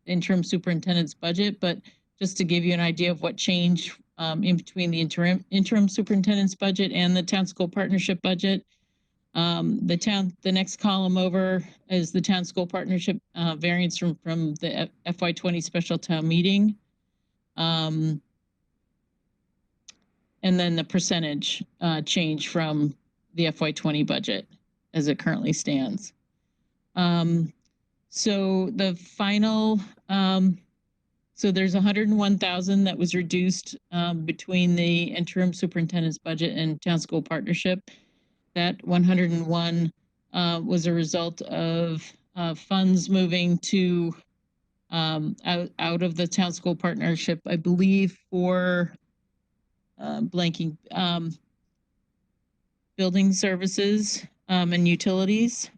interim superintendent's budget, but just to give you an idea of what changed in between the interim superintendent's budget and the town school partnership budget. The next column over is the town school partnership variance from the FY20 special town meeting. And then the percentage change from the FY20 budget as it currently stands. So the final, so there's 101,000 that was reduced between the interim superintendent's budget and town school partnership. That 101 was a result of funds moving to out of the town school partnership, I believe, for blanking, building services and utilities.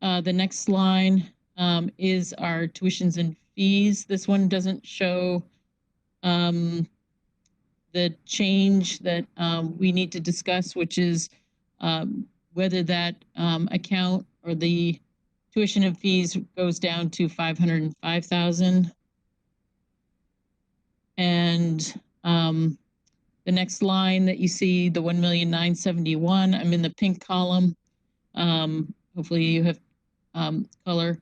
The next line is our tuitions and fees. This one doesn't show the change that we need to discuss, which is whether that account or the tuition and fees goes down to 505,000. And the next line that you see, the 1,971,000, I'm in the pink column. Hopefully you have color,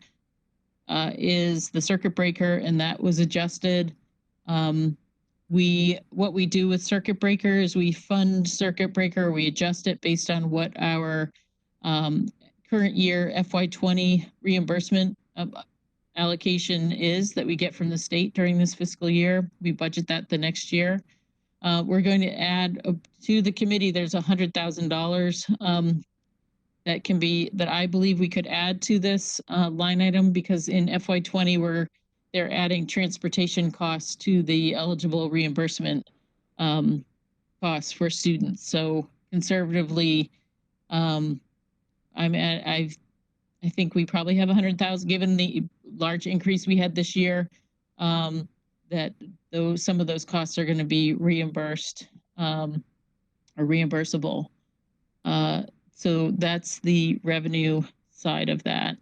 is the circuit breaker, and that was adjusted. What we do with circuit breaker is we fund circuit breaker, we adjust it based on what our current year FY20 reimbursement allocation is that we get from the state during this fiscal year. We budget that the next year. We're going to add to the committee, there's $100,000 that I believe we could add to this line item, because in FY20 they're adding transportation costs to the eligible reimbursement costs for students. So conservatively, I think we probably have 100,000, given the large increase we had this year, that some of those costs are going to be reimbursed or reimbursable. So that's the revenue side of that.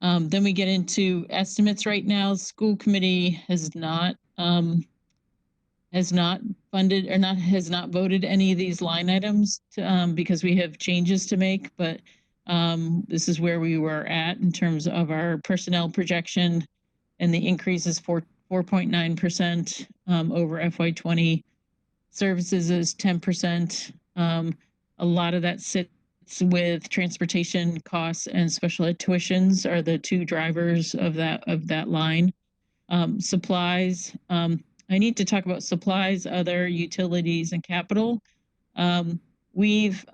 Then we get into estimates right now. School committee has not funded or has not voted any of these line items because we have changes to make, but this is where we were at in terms of our personnel projection, and the increase is 4.9% over FY20. Services is 10%. A lot of that sits with transportation costs, and special ed tuitions are the two drivers of that line. Supplies, I need to talk about supplies, other utilities, and capital. We've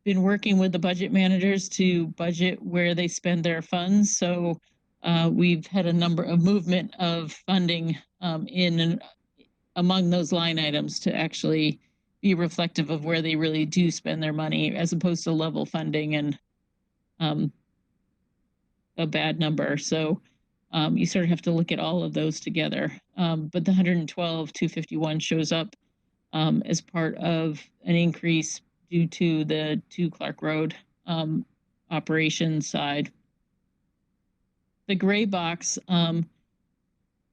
been working with the budget managers to budget where they spend their funds. So we've had a number of movement of funding among those line items to actually be reflective of where they really do spend their money, as opposed to level funding and a bad number. So you sort of have to look at all of those together. But the 112,251 shows up as part of an increase due to the 2 Clark Road operations side. The gray box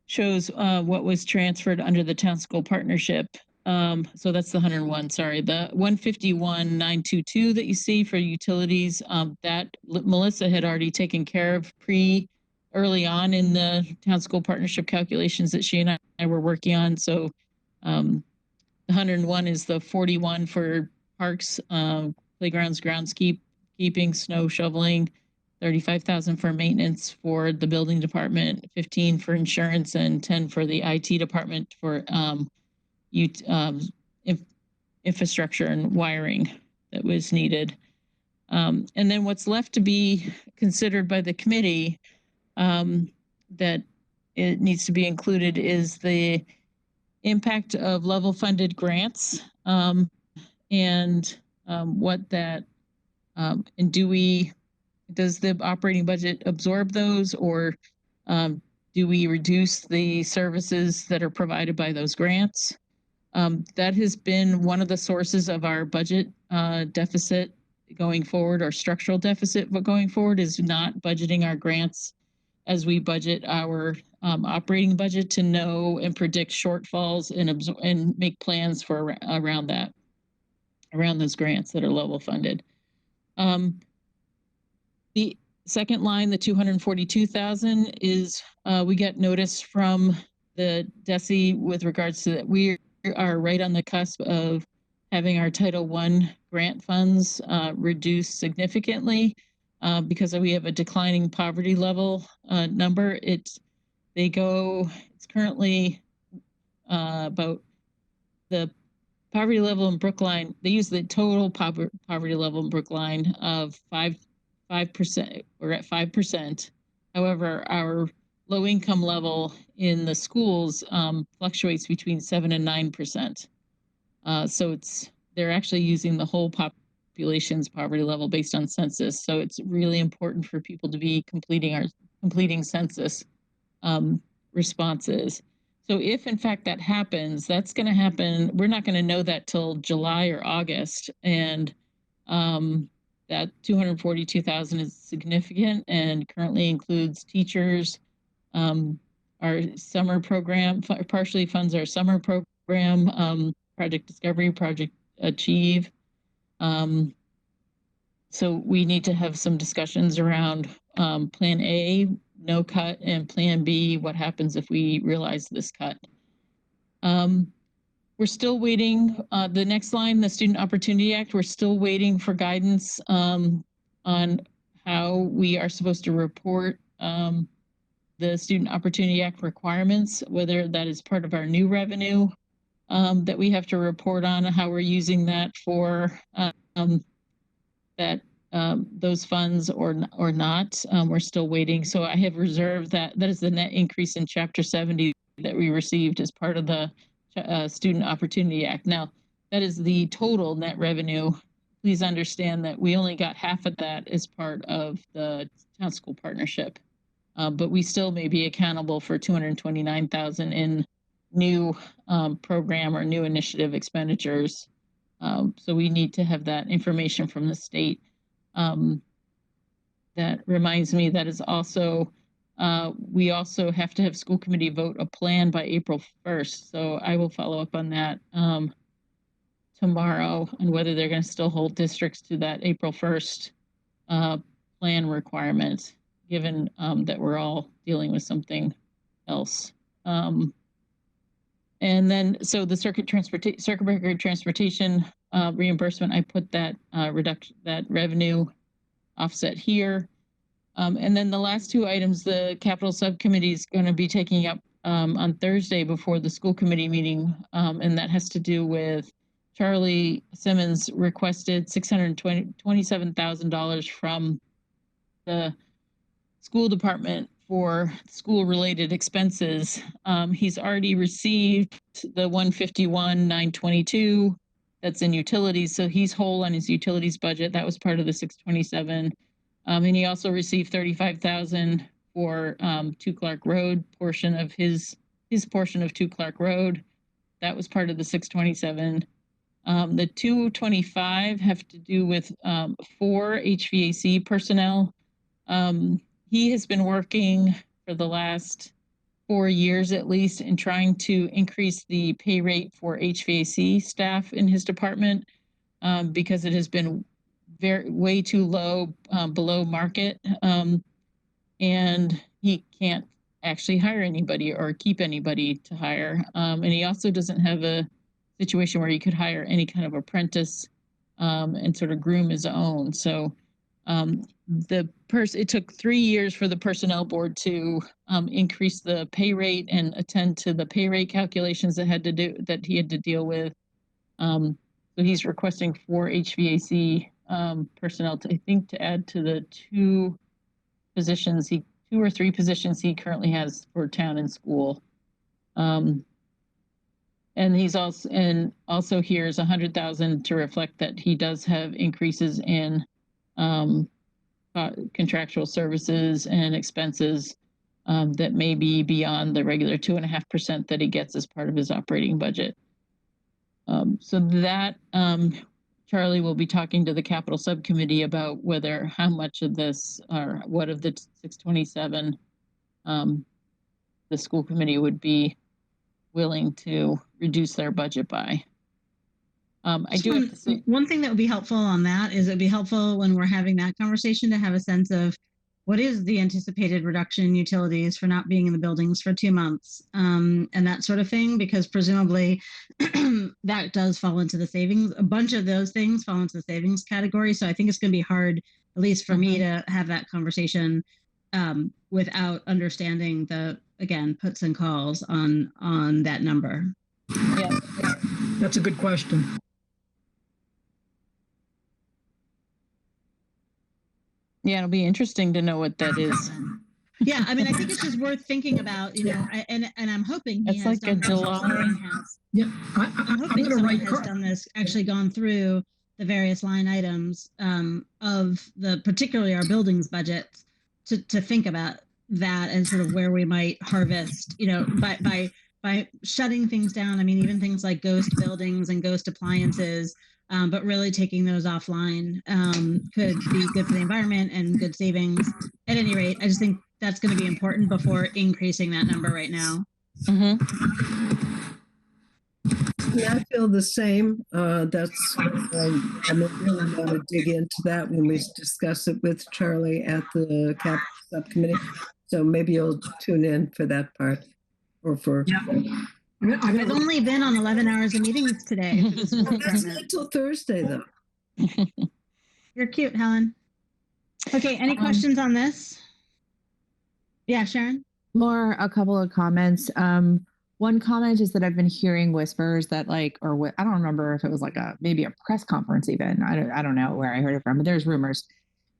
shows what was transferred under the town school partnership. So that's the 101, sorry. The 151,922 that you see for utilities, that Melissa had already taken care of early on in the town school partnership calculations that she and I were working on. So the 101 is the 41 for parks, playgrounds, groundskeeping, snow shoveling, 35,000 for maintenance for the building department, 15 for insurance, and 10 for the IT department for infrastructure and wiring that was needed. And then what's left to be considered by the committee that it needs to be included is the impact of level funded grants and what that, and does the operating budget absorb those, or do we reduce the services that are provided by those grants? That has been one of the sources of our budget deficit going forward, or structural deficit, but going forward is not budgeting our grants as we budget our operating budget to know and predict shortfalls and make plans for around those grants that are level funded. The second line, the 242,000, is we get notice from the DESE with regards to that we are right on the cusp of having our Title I grant funds reduced significantly because we have a declining poverty level number. It's currently about the poverty level in Brookline. They use the total poverty level in Brookline of 5%. We're at 5%. However, our low income level in the schools fluctuates between 7 and 9%. So they're actually using the whole population's poverty level based on census. So it's really important for people to be completing census responses. So if in fact that happens, that's going to happen. We're not going to know that till July or August, and that 242,000 is significant and currently includes teachers. Our summer program partially funds our summer program, Project Discovery, Project Achieve. So we need to have some discussions around Plan A, no cut, and Plan B, what happens if we realize this cut. We're still waiting. The next line, the Student Opportunity Act, we're still waiting for guidance on how we are supposed to report the Student Opportunity Act requirements, whether that is part of our new revenue that we have to report on, how we're using that for those funds or not. We're still waiting. So I have reserved that. That is the net increase in Chapter 70 that we received as part of the Student Opportunity Act. Now, that is the total net revenue. Please understand that we only got half of that as part of the town school partnership. But we still may be accountable for $229,000 in new program or new initiative expenditures. So we need to have that information from the state. That reminds me that is also, we also have to have school committee vote a plan by April 1st. So I will follow up on that tomorrow on whether they're going to still hold districts to that April 1st plan requirement, given that we're all dealing with something else. And then, so the circuit breaker transportation reimbursement, I put that that revenue offset here. And then the last two items, the capital subcommittee is going to be taking up on Thursday before the school committee meeting. And that has to do with Charlie Simmons requested $627,000 from the school department for school-related expenses. He's already received the $151,922 that's in utilities, so he's whole on his utilities budget. That was part of the 627. And he also received $35,000 for 2 Clark Road, portion of his portion of 2 Clark Road. That was part of the 627. The 225 have to do with 4 HVAC personnel. He has been working for the last 4 years at least in trying to increase the pay rate for HVAC staff in his department because it has been way too low, below market, and he can't actually hire anybody or keep anybody to hire. And he also doesn't have a situation where he could hire any kind of apprentice and sort of groom his own. So it took 3 years for the personnel board to increase the pay rate and attend to the pay rate calculations that he had to deal with. So he's requesting 4 HVAC personnel to add to the 2 or 3 positions he currently has for town and school. And he's also here's $100,000 to reflect that he does have increases in contractual services and expenses that may be beyond the regular 2.5% that he gets as part of his operating budget. So that Charlie will be talking to the capital subcommittee about how much of this or what of the 627 the school committee would be willing to reduce their budget by. I do have to say one thing that would be helpful on that is it'd be helpful when we're having that conversation to have a sense of what is the anticipated reduction in utilities for not being in the buildings for 2 months and that sort of thing, because presumably that does fall into the savings. A bunch of those things fall into the savings category. So I think it's going to be hard, at least for me, to have that conversation without understanding the, again, puts and calls on that number. Yeah. That's a good question. Yeah, it'll be interesting to know what that is. Yeah, I mean, I think it's just worth thinking about, and I'm hoping he It's has like a done this. July. Someone has. Yeah, I'm hoping someone has done this, actually gone through the various line items of particularly our buildings budgets to think about that and sort of where we might harvest, by shutting things down. I mean, even things like ghost buildings and ghost appliances, but really taking those offline could be good for the environment and good savings. At any rate, I just think that's going to be important before increasing that number right now. Mm-hmm. I feel the same. That's I really want to dig into that when we discuss it with Charlie at the Capital Subcommittee. So maybe you'll tune in for that part, or for. Yeah. I've only been on 11 hours of meetings today. That's not until Thursday, though. You're cute, Helen. Okay, any questions on this? Yeah, Sharon? A couple of comments. One comment is that I've been hearing whispers that I don't remember if it was maybe a press conference even. I don't know where I heard it from, but there's rumors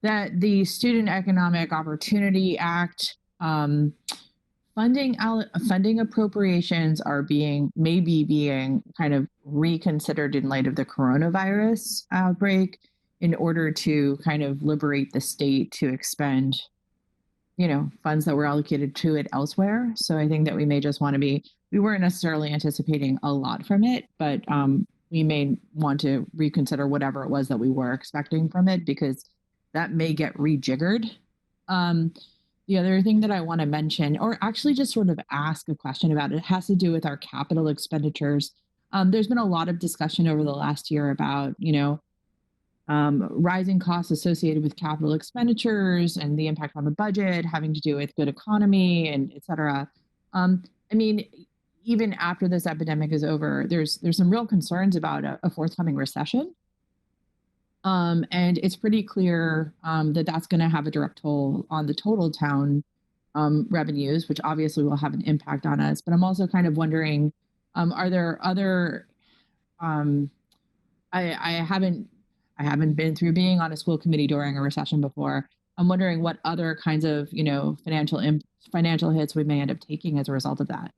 that the Student Economic Opportunity Act funding appropriations are maybe being kind of reconsidered in light of the coronavirus outbreak in order to kind of liberate the state to expend funds that were allocated to it elsewhere. So I think that we may just want to we weren't necessarily anticipating a lot from it, but we may want to reconsider whatever it was that we were expecting from it, because that may get rejiggered. The other thing that I want to mention, or actually just sort of ask a question about, it has to do with our capital expenditures. There's been a lot of discussion over the last year about, rising costs associated with capital expenditures and the impact on the budget having to do with good economy and et cetera. I mean, even after this epidemic is over, there's some real concerns about a forthcoming recession. And it's pretty clear that that's going to have a direct toll on the total town revenues, which obviously will have an impact on us. But I'm also kind of wondering, are there other, I haven't been through being on a school committee during a recession before. I'm wondering what other kinds of, financial hits we may end up taking as a result of that.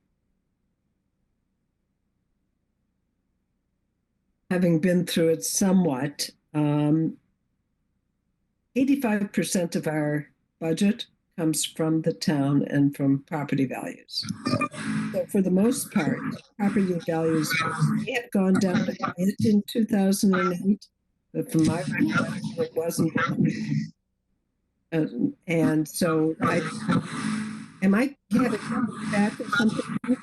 Having been through it somewhat, 85% of our budget comes from the town and from property values. So for the most part, property values may have gone down a bit in 2008, but from my perspective, it wasn't. And so am I getting feedback or something?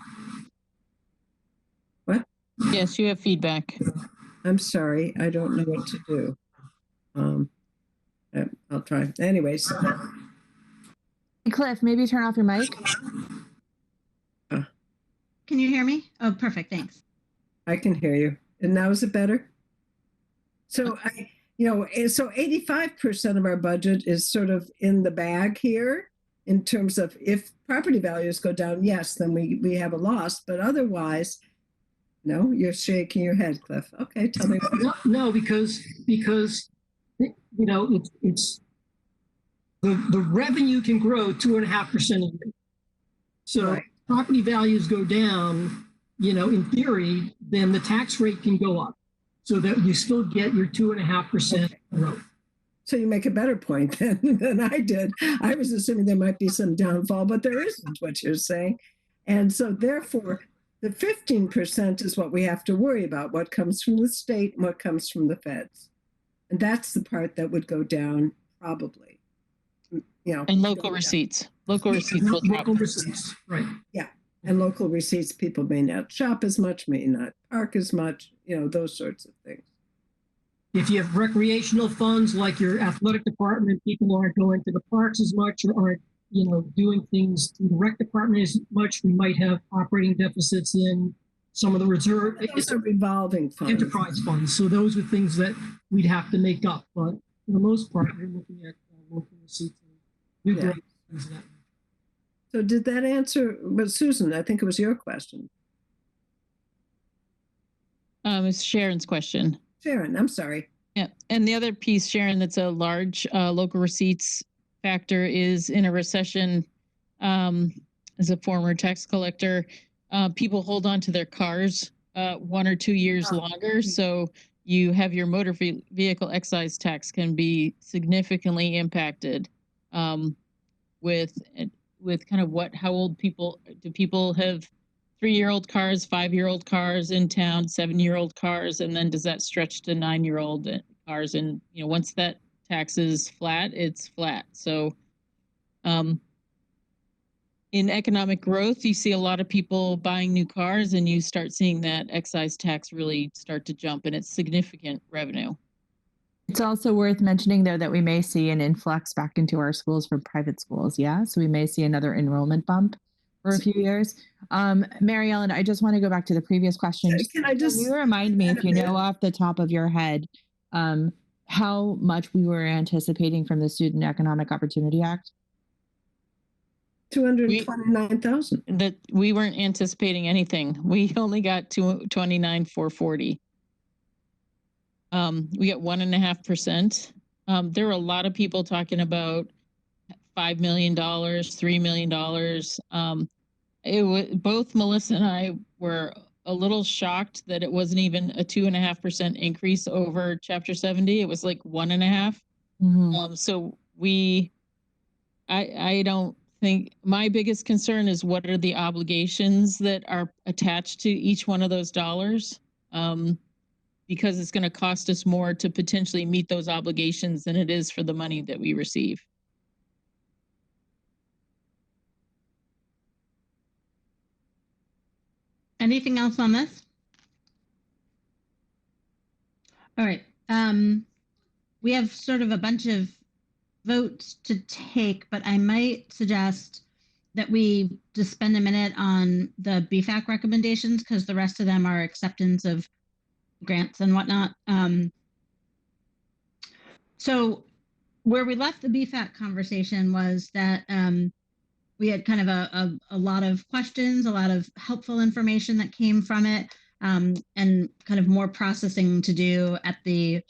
What? Yes, you have feedback. I'm sorry, I don't know what to do. I'll try. Anyways. Cliff, maybe turn off your mic. Can you hear me? Oh, perfect. Thanks. I can hear you. And now is it better? So so 85% of our budget is sort of in the bag here in terms of if property values go down, yes, then we have a loss. But otherwise, no, you're shaking your head, Cliff. Okay, tell me. No, because it's the revenue can grow 2.5% a year. So right. Property values go down, in theory, then the tax rate can go up so that you still get your 2.5% growth. So you make a better point than I did. I was assuming there might be some downfall, but there isn't, what you're saying. And so therefore, the 15% is what we have to worry about, what comes from the state and what comes from the feds. And that's the part that would go down probably. And local receipts. Local receipts will drop. Local receipts, right. Yeah. And local receipts, people may not shop as much, may not park as much, those sorts of things. If you have recreational funds like your athletic department, people aren't going to the parks as much or aren't, doing things through the rec department as much. We might have operating deficits in some of the reserve. Those are revolving funds. Enterprise funds. So those are things that we'd have to make up. But for the most part, you're looking at local receipts and new growth, things like that. So did that answer? But Susan, I think it was your question. It's Sharon's question. Sharon, I'm sorry. Yeah, and the other piece, Sharon, that's a large local receipts factor is in a recession. as a former tax collector, people hold on to their cars 1 or 2 years longer. So you have your motor vehicle excise tax can be significantly impacted with kind of how old people have 3-year-old cars, 5-year-old cars in town, 7-year-old cars, and then does that stretch to 9-year-old cars? And once that tax is flat, it's flat. So in economic growth, you see a lot of people buying new cars, and you start seeing that excise tax really start to jump, and it's significant revenue. It's also worth mentioning, though, that we may see an influx back into our schools from private schools. Yeah, so we may see another enrollment bump for a few years. Mary Ellen, I just want to go back to the previous question. Can you remind me, if you know off the top of your head, how much we were anticipating from the Student Economic Opportunity Act? 229,000. That we weren't anticipating anything. We only got 229,440. We got 1.5%. There were a lot of people talking about $5 million, $3 million. It was both Melissa and I were a little shocked that it wasn't even a 2.5% increase over Chapter 70. It was like 1.5. Mm-hmm. So I don't think, my biggest concern is what are the obligations that are attached to each one of those dollars, because it's going to cost us more to potentially meet those obligations than it is for the money that we receive. Anything else on this? All right. We have sort of a bunch of votes to take, but I might suggest that we just spend a minute on the BFAC recommendations, because the rest of them are acceptance of grants and whatnot. So where we left the BFAC conversation was that we had kind of a lot of questions, a lot of helpful information that came from it, and kind of more processing to do at the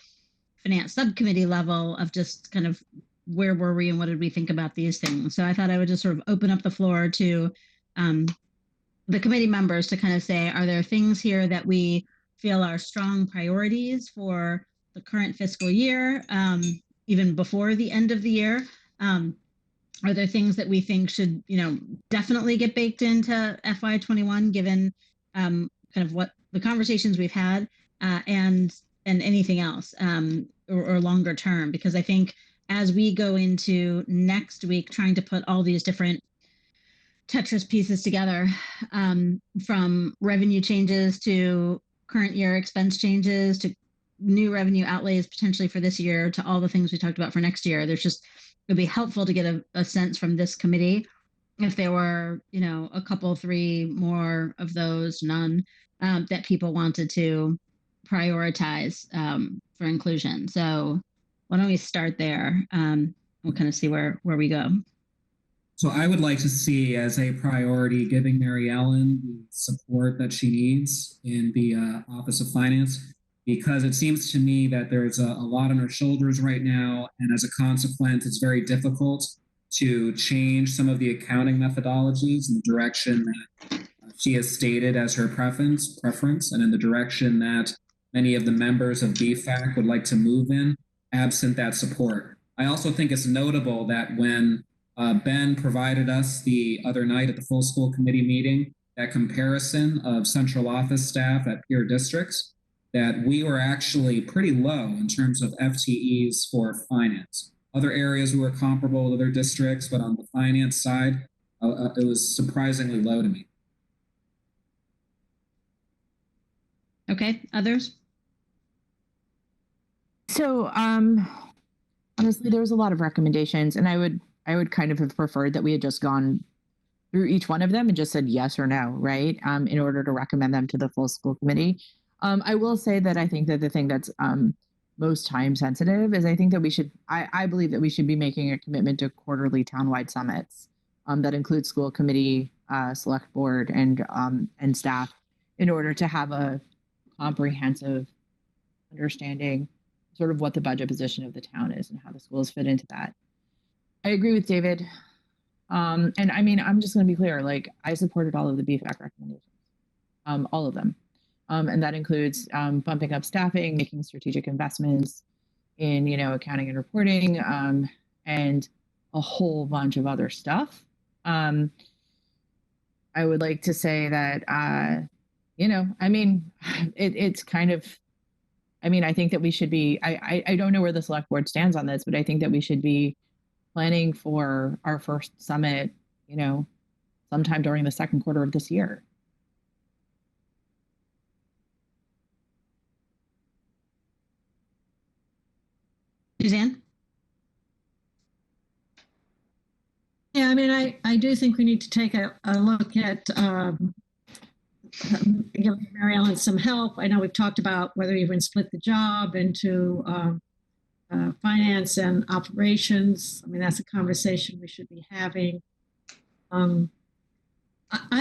finance subcommittee level of just kind of where were we and what did we think about these things. So I thought I would just sort of open up the floor to the committee members to kind of say, are there things here that we feel are strong priorities for the current fiscal year, even before the end of the year? Are there things that we think should, definitely get baked into FY21, given kind of what the conversations we've had, and anything else, or longer term? Because I think as we go into next week, trying to put all these different Tetris pieces together, from revenue changes to current year expense changes to new revenue outlays potentially for this year to all the things we talked about for next year, it'd be helpful to get a sense from this committee if there were, a couple, 3 more of those, none, that people wanted to prioritize for inclusion. So why don't we start there? We'll kind of see where we go. So I would like to see as a priority giving Mary Ellen the support that she needs in the Office of Finance, because it seems to me that there's a lot on her shoulders right now. And as a consequence, it's very difficult to change some of the accounting methodologies in the direction that she has stated as her preference, and in the direction that many of the members of BFAC would like to move in, absent that support. I also think it's notable that when Ben provided us the other night at the full school committee meeting, that comparison of central office staff at peer districts, that we were actually pretty low in terms of FTEs for finance. Other areas we were comparable with other districts, but on the finance side, it was surprisingly low to me. Okay, others? So honestly, there was a lot of recommendations, and I would kind of have preferred that we had just gone through each one of them and just said yes or no, right? In order to recommend them to the full school committee. I will say that I think that the thing that's most time sensitive is I think that I believe that we should be making a commitment to quarterly townwide summits that include school committee, select board, and staff, in order to have a comprehensive understanding sort of what the budget position of the town is and how the schools fit into that. I agree with David. And I mean, I'm just going to be clear. Like, I supported all of the BFAC recommendations, all of them, and that includes bumping up staffing, making strategic investments in, accounting and reporting, and a whole bunch of other stuff. I would like to say that, I mean, it's kind of. I mean, I think that we should be. I don't know where the select board stands on this, but I think that we should be planning for our first summit, sometime during the second quarter of this year. Suzanne? Yeah, I mean, I do think we need to take a look at giving Mary Ellen some help. I know we've talked about whether we even split the job into finance and operations. I mean, that's a conversation we should be having. I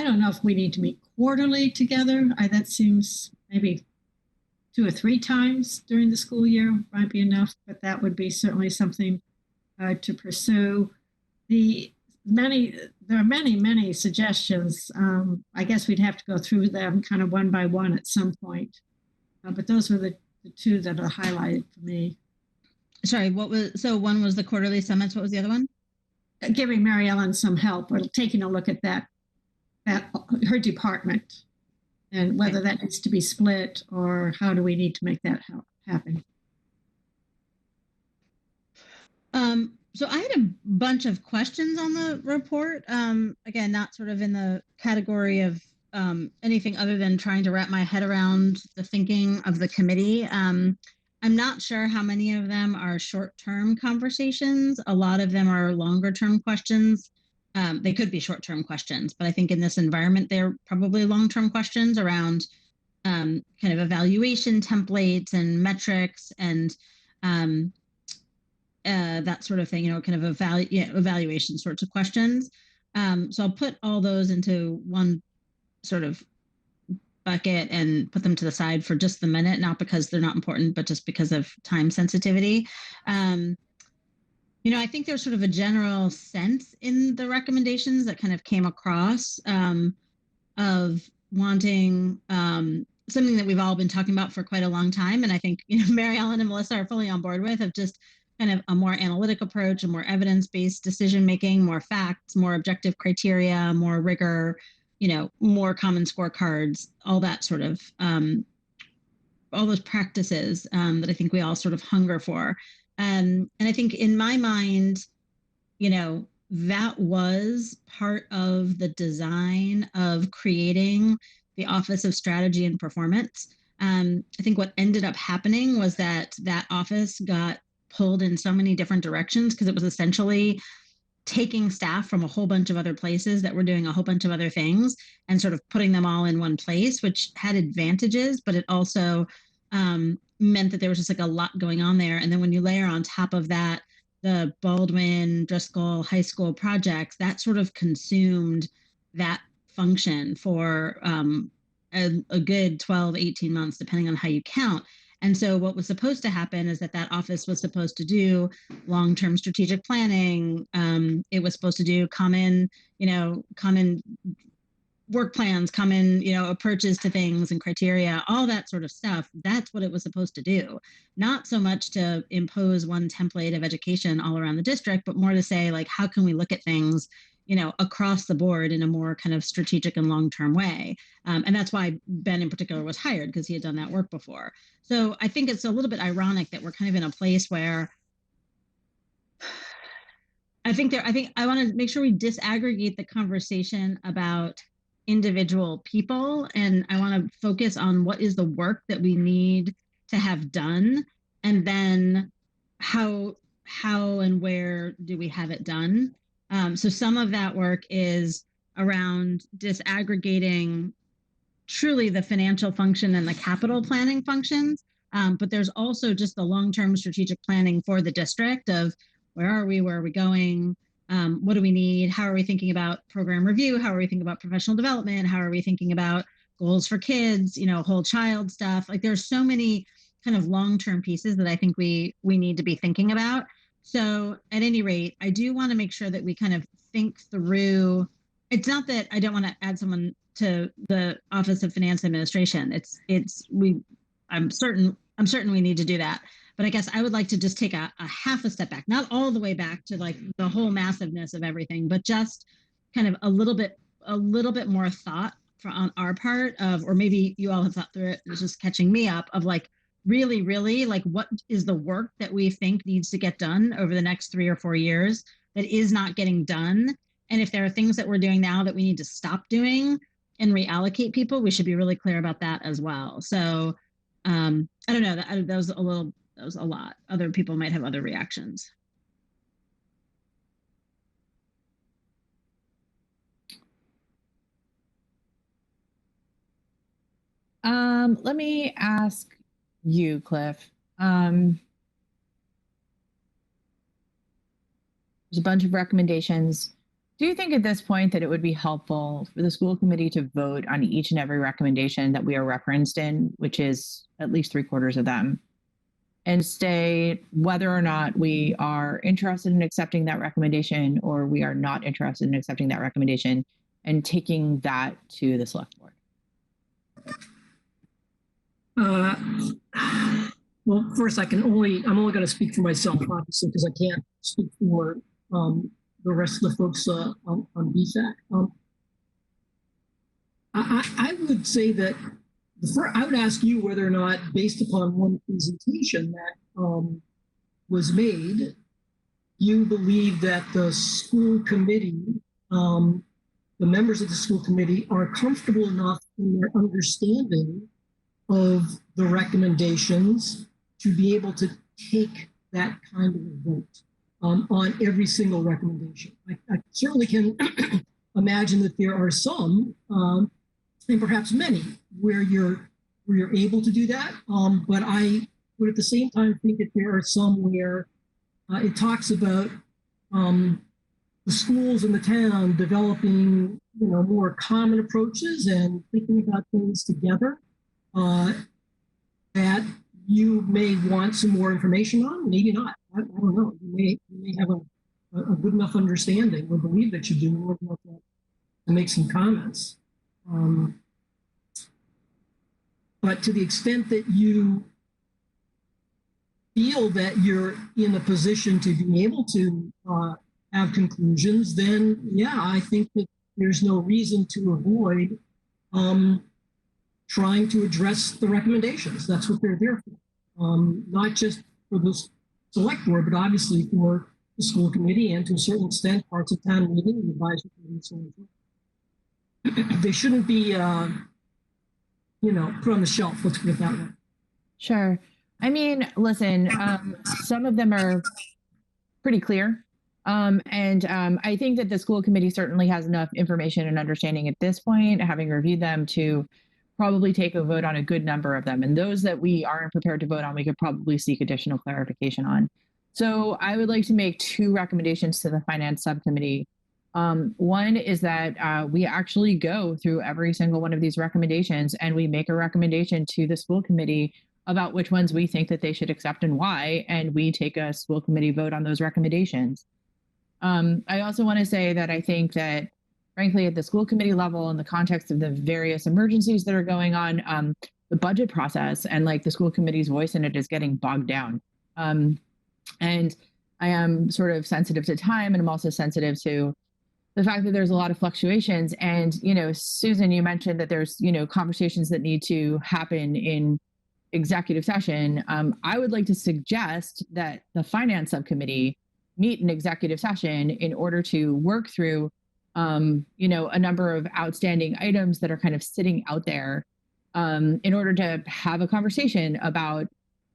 don't know if we need to meet quarterly together. That seems maybe 2 or 3 times during the school year might be enough, but that would be certainly something to pursue. There are many suggestions. I guess we'd have to go through them kind of one by one at some point. But those were the 2 that are highlighted for me. Sorry, one was the quarterly summits. What was the other one? Giving Mary Ellen some help, or taking a look at that her department, and whether that needs to be split, or how do we need to make that happen. So I had a bunch of questions on the report. Again, not sort of in the category of anything other than trying to wrap my head around the thinking of the committee. I'm not sure how many of them are short-term conversations. A lot of them are longer-term questions. They could be short-term questions, but I think in this environment, they're probably long-term questions around kind of evaluation templates and metrics and that sort of thing, kind of evaluation sorts of questions. So I'll put all those into one sort of bucket and put them to the side for just the minute, not because they're not important, but just because of time sensitivity. I think there's sort of a general sense in the recommendations that kind of came across of wanting something that we've all been talking about for quite a long time. And I think, Mary Ellen and Melissa are fully on board with, of just kind of a more analytic approach, a more evidence-based decision-making, more facts, more objective criteria, more rigor, more common scorecards, all that sort of, all those practices that I think we all sort of hunger for. And I think in my mind, that was part of the design of creating the Office of Strategy and Performance. I think what ended up happening was that office got pulled in so many different directions because it was essentially taking staff from a whole bunch of other places that were doing a whole bunch of other things and sort of putting them all in one place, which had advantages, but it also meant that there was just like a lot going on there. And then when you layer on top of that, the Baldwin, Driscoll High School projects, that sort of consumed that function for a good 12, 18 months, depending on how you count. And so what was supposed to happen is that office was supposed to do long-term strategic planning. It was supposed to do common work plans, common, approaches to things and criteria, all that sort of stuff. That's what it was supposed to do. Not so much to impose one template of education all around the district, but more to say, like, how can we look at things, across the board in a more kind of strategic and long-term way. And that's why Ben in particular was hired, because he had done that work before. So I think it's a little bit ironic that we're kind of in a place where I think I want to make sure we disaggregate the conversation about individual people, and I want to focus on what is the work that we need to have done, and then how and where do we have it done. So some of that work is around disaggregating truly the financial function and the capital planning functions, but there's also just the long-term strategic planning for the district of where are we going, what do we need, how are we thinking about program review, how are we thinking about professional development, how are we thinking about goals for kids, whole child stuff. Like, there's so many kind of long-term pieces that I think we need to be thinking about. So at any rate, I do want to make sure that we kind of think through. It's not that I don't want to add someone to the Office of Finance Administration. I'm certain we need to do that. But I guess I would like to just take a half a step back, not all the way back to like the whole massiveness of everything, but just kind of a little bit more thought on our part of, or maybe you all have thought through it, it's just catching me up, of like, really like what is the work that we think needs to get done over the next 3 or 4 years that is not getting done. And if there are things that we're doing now that we need to stop doing and reallocate people, we should be really clear about that as well. So I don't know, that was a lot. Other people might have other reactions. Let me ask you, Cliff. There's a bunch of recommendations. Do you think at this point that it would be helpful for the school committee to vote on each and every recommendation that we are referenced in, which is at least 3/4 of them, and state whether or not we are interested in accepting that recommendation or we are not interested in accepting that recommendation, and taking that to the select board? Well, first, I'm only going to speak for myself, obviously, because I can't speak for the rest of the folks on BFAC. I would say that I would ask you whether or not, based upon one presentation that was made, you believe that the school committee, the members of the school committee, are comfortable enough in their understanding of the recommendations to be able to take that kind of a vote on every single recommendation. I certainly can imagine that there are some, and perhaps many, where you're able to do that. But I would at the same time think that there are some where it talks about the schools in the town developing, more common approaches and thinking about things together. That you may want some more information on, maybe not. I don't know. You may have a good enough understanding or believe that you do more about that to make some comments. But to the extent that you feel that you're in a position to be able to have conclusions, then yeah, I think that there's no reason to avoid trying to address the recommendations. That's what they're there for. Not just for the select board, but obviously for the school committee and to a certain extent parts of town meeting and advisory committee and so on. They shouldn't be, put on the shelf, let's put it that way. Sure. I mean, listen, some of them are pretty clear. And I think that the school committee certainly has enough information and understanding at this point, having reviewed them, to probably take a vote on a good number of them. And those that we aren't prepared to vote on, we could probably seek additional clarification on. So I would like to make 2 recommendations to the finance subcommittee. One is that we actually go through every single one of these recommendations and we make a recommendation to the school committee about which ones we think that they should accept and why, and we take a school committee vote on those recommendations. I also want to say that I think that, frankly, at the school committee level, in the context of the various emergencies that are going on, the budget process and like the school committee's voice in it is getting bogged down. And I am sort of sensitive to time, and I'm also sensitive to the fact that there's a lot of fluctuations. And, Susan, you mentioned that there's, conversations that need to happen in executive session. I would like to suggest that the finance subcommittee meet in executive session in order to work through a number of outstanding items that are kind of sitting out there, in order to have a conversation about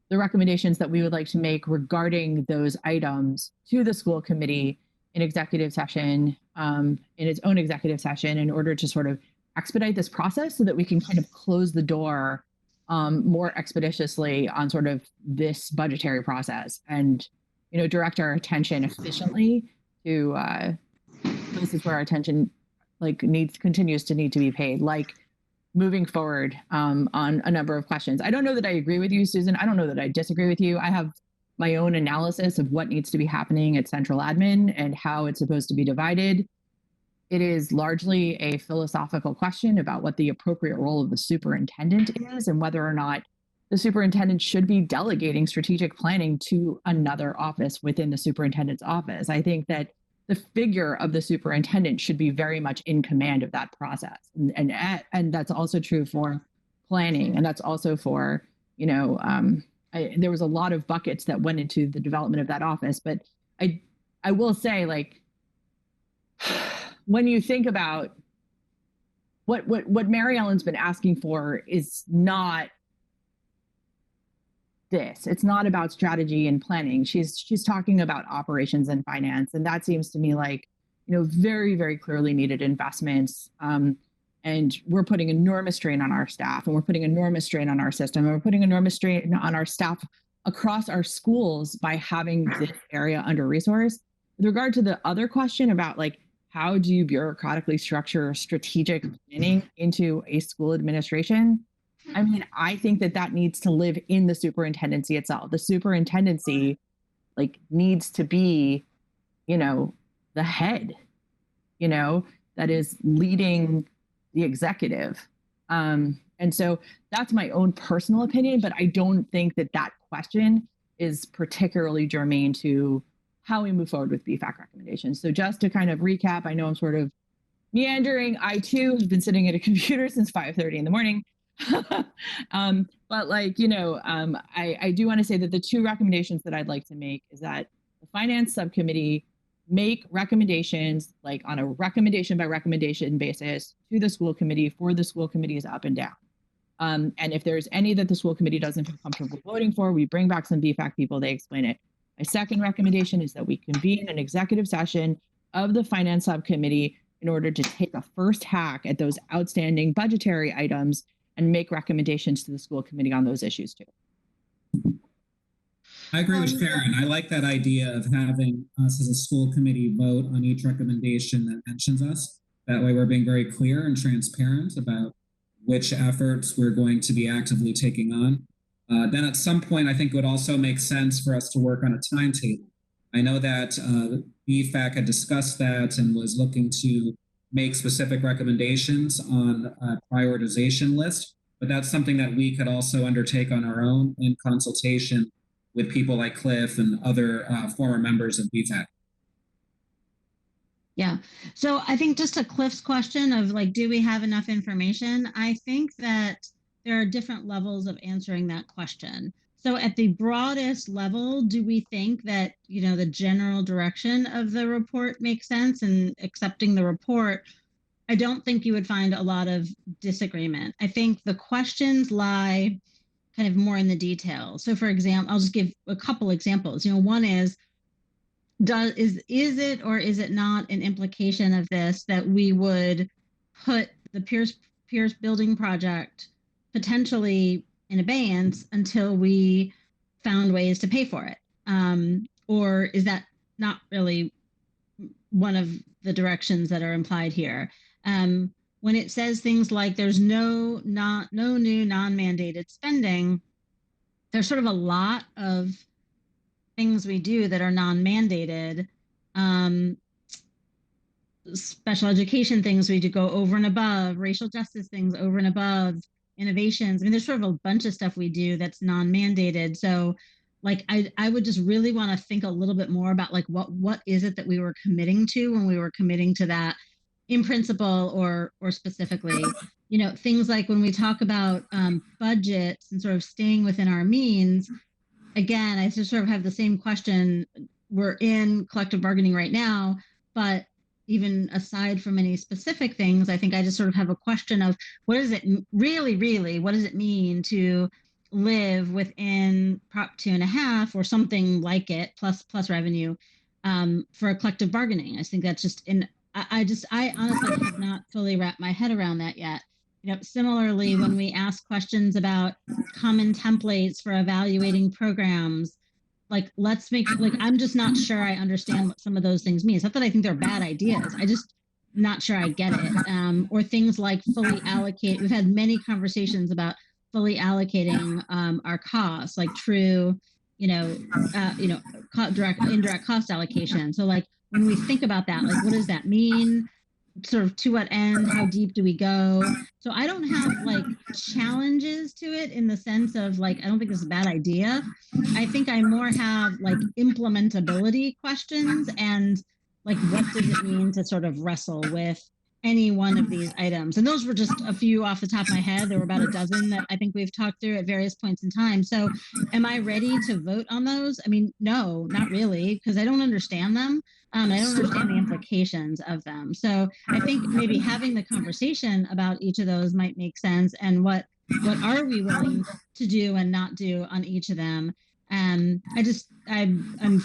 the recommendations that we would like to make regarding those items to the school committee in executive session, in its own executive session, in order to sort of expedite this process so that we can kind of close the door more expeditiously on sort of this budgetary process and, direct our attention efficiently to places where our attention continues to need to be paid, like moving forward on a number of questions. I don't know that I agree with you, Susan. I don't know that I disagree with you. I have my own analysis of what needs to be happening at central admin and how it's supposed to be divided. It is largely a philosophical question about what the appropriate role of the superintendent is and whether or not the superintendent should be delegating strategic planning to another office within the superintendent's office. I think that the figure of the superintendent should be very much in command of that process. And that's also true for planning. And that's also for, there was a lot of buckets that went into the development of that office. But I will say, like, when you think about what Mary Ellen's been asking for is not this. It's not about strategy and planning. She's talking about operations and finance. And that seems to me like, very, very clearly needed investments. And we're putting enormous strain on our staff, and we're putting enormous strain on our system, and we're putting enormous strain on our staff across our schools by having this area under-resourced. With regard to the other question about, like, how do you bureaucratically structure strategic planning into a school administration? I mean, I think that needs to live in the superintendency itself. The superintendency, like, needs to be, the head, that is leading the executive. And so that's my own personal opinion, but I don't think that question is particularly germane to how we move forward with BFAC recommendations. So just to kind of recap, I know I'm sort of meandering. I too have been sitting at a computer since 5:30 in the morning. But like, I do want to say that the two recommendations that I'd like to make is that the finance subcommittee make recommendations, like on a recommendation by recommendation basis, to the school committee for the school committees up and down. And if there's any that the school committee doesn't feel comfortable voting for, we bring back some BFAC people, they explain it. My second recommendation is that we convene an executive session of the finance subcommittee in order to take a first hack at those outstanding budgetary items and make recommendations to the school committee on those issues too. I agree with Sharon. I like that idea of having us as a school committee vote on each recommendation that mentions us. That way we're being very clear and transparent about which efforts we're going to be actively taking on. Then at some point, I think it would also make sense for us to work on a timetable. I know that BFAC had discussed that and was looking to make specific recommendations on a prioritization list, but that's something that we could also undertake on our own in consultation with people like Cliff and other former members of BFAC. Yeah. So I think just to Cliff's question of, like, do we have enough information? I think that there are different levels of answering that question. So at the broadest level, do we think that, the general direction of the report makes sense, and accepting the report? I don't think you would find a lot of disagreement. I think the questions lie kind of more in the details. So for example, I'll just give a couple examples. One is it or is it not an implication of this that we would put the Pierce building project potentially in abeyance until we found ways to pay for it? Or is that not really one of the directions that are implied here? When it says things like there's no new non-mandated spending, there's sort of a lot of things we do that are non-mandated. Special education things we do go over and above, racial justice things over and above, innovations. I mean, there's sort of a bunch of stuff we do that's non-mandated. So like, I would just really want to think a little bit more about, like, what is it that we were committing to when we were committing to that in principle or specifically. Things like when we talk about budgets and sort of staying within our means, again, I just sort of have the same question. We're in collective bargaining right now, but even aside from any specific things, I think I just sort of have a question of what is it really, what does it mean to live within Prop 2.5 or something like it, plus revenue for a collective bargaining? I think that's just I honestly have not fully wrapped my head around that yet. Similarly, when we ask questions about common templates for evaluating programs, like, I'm just not sure I understand what some of those things mean. It's not that I think they're bad ideas. I just not sure I get it. Or things like fully allocate. We've had many conversations about fully allocating our costs, like true indirect cost allocation. So like when we think about that, like what does that mean? Sort of to what end? How deep do we go? So I don't have like challenges to it in the sense of like, I don't think this is a bad idea. I think I more have like implementability questions and like, what does it mean to sort of wrestle with any one of these items? And those were just a few off the top of my head. There were about a dozen that I think we've talked through at various points in time. So am I ready to vote on those? I mean, no, not really, because I don't understand them. I don't understand the implications of them. So I think maybe having the conversation about each of those might make sense. And what are we willing to do and not do on each of them? I'm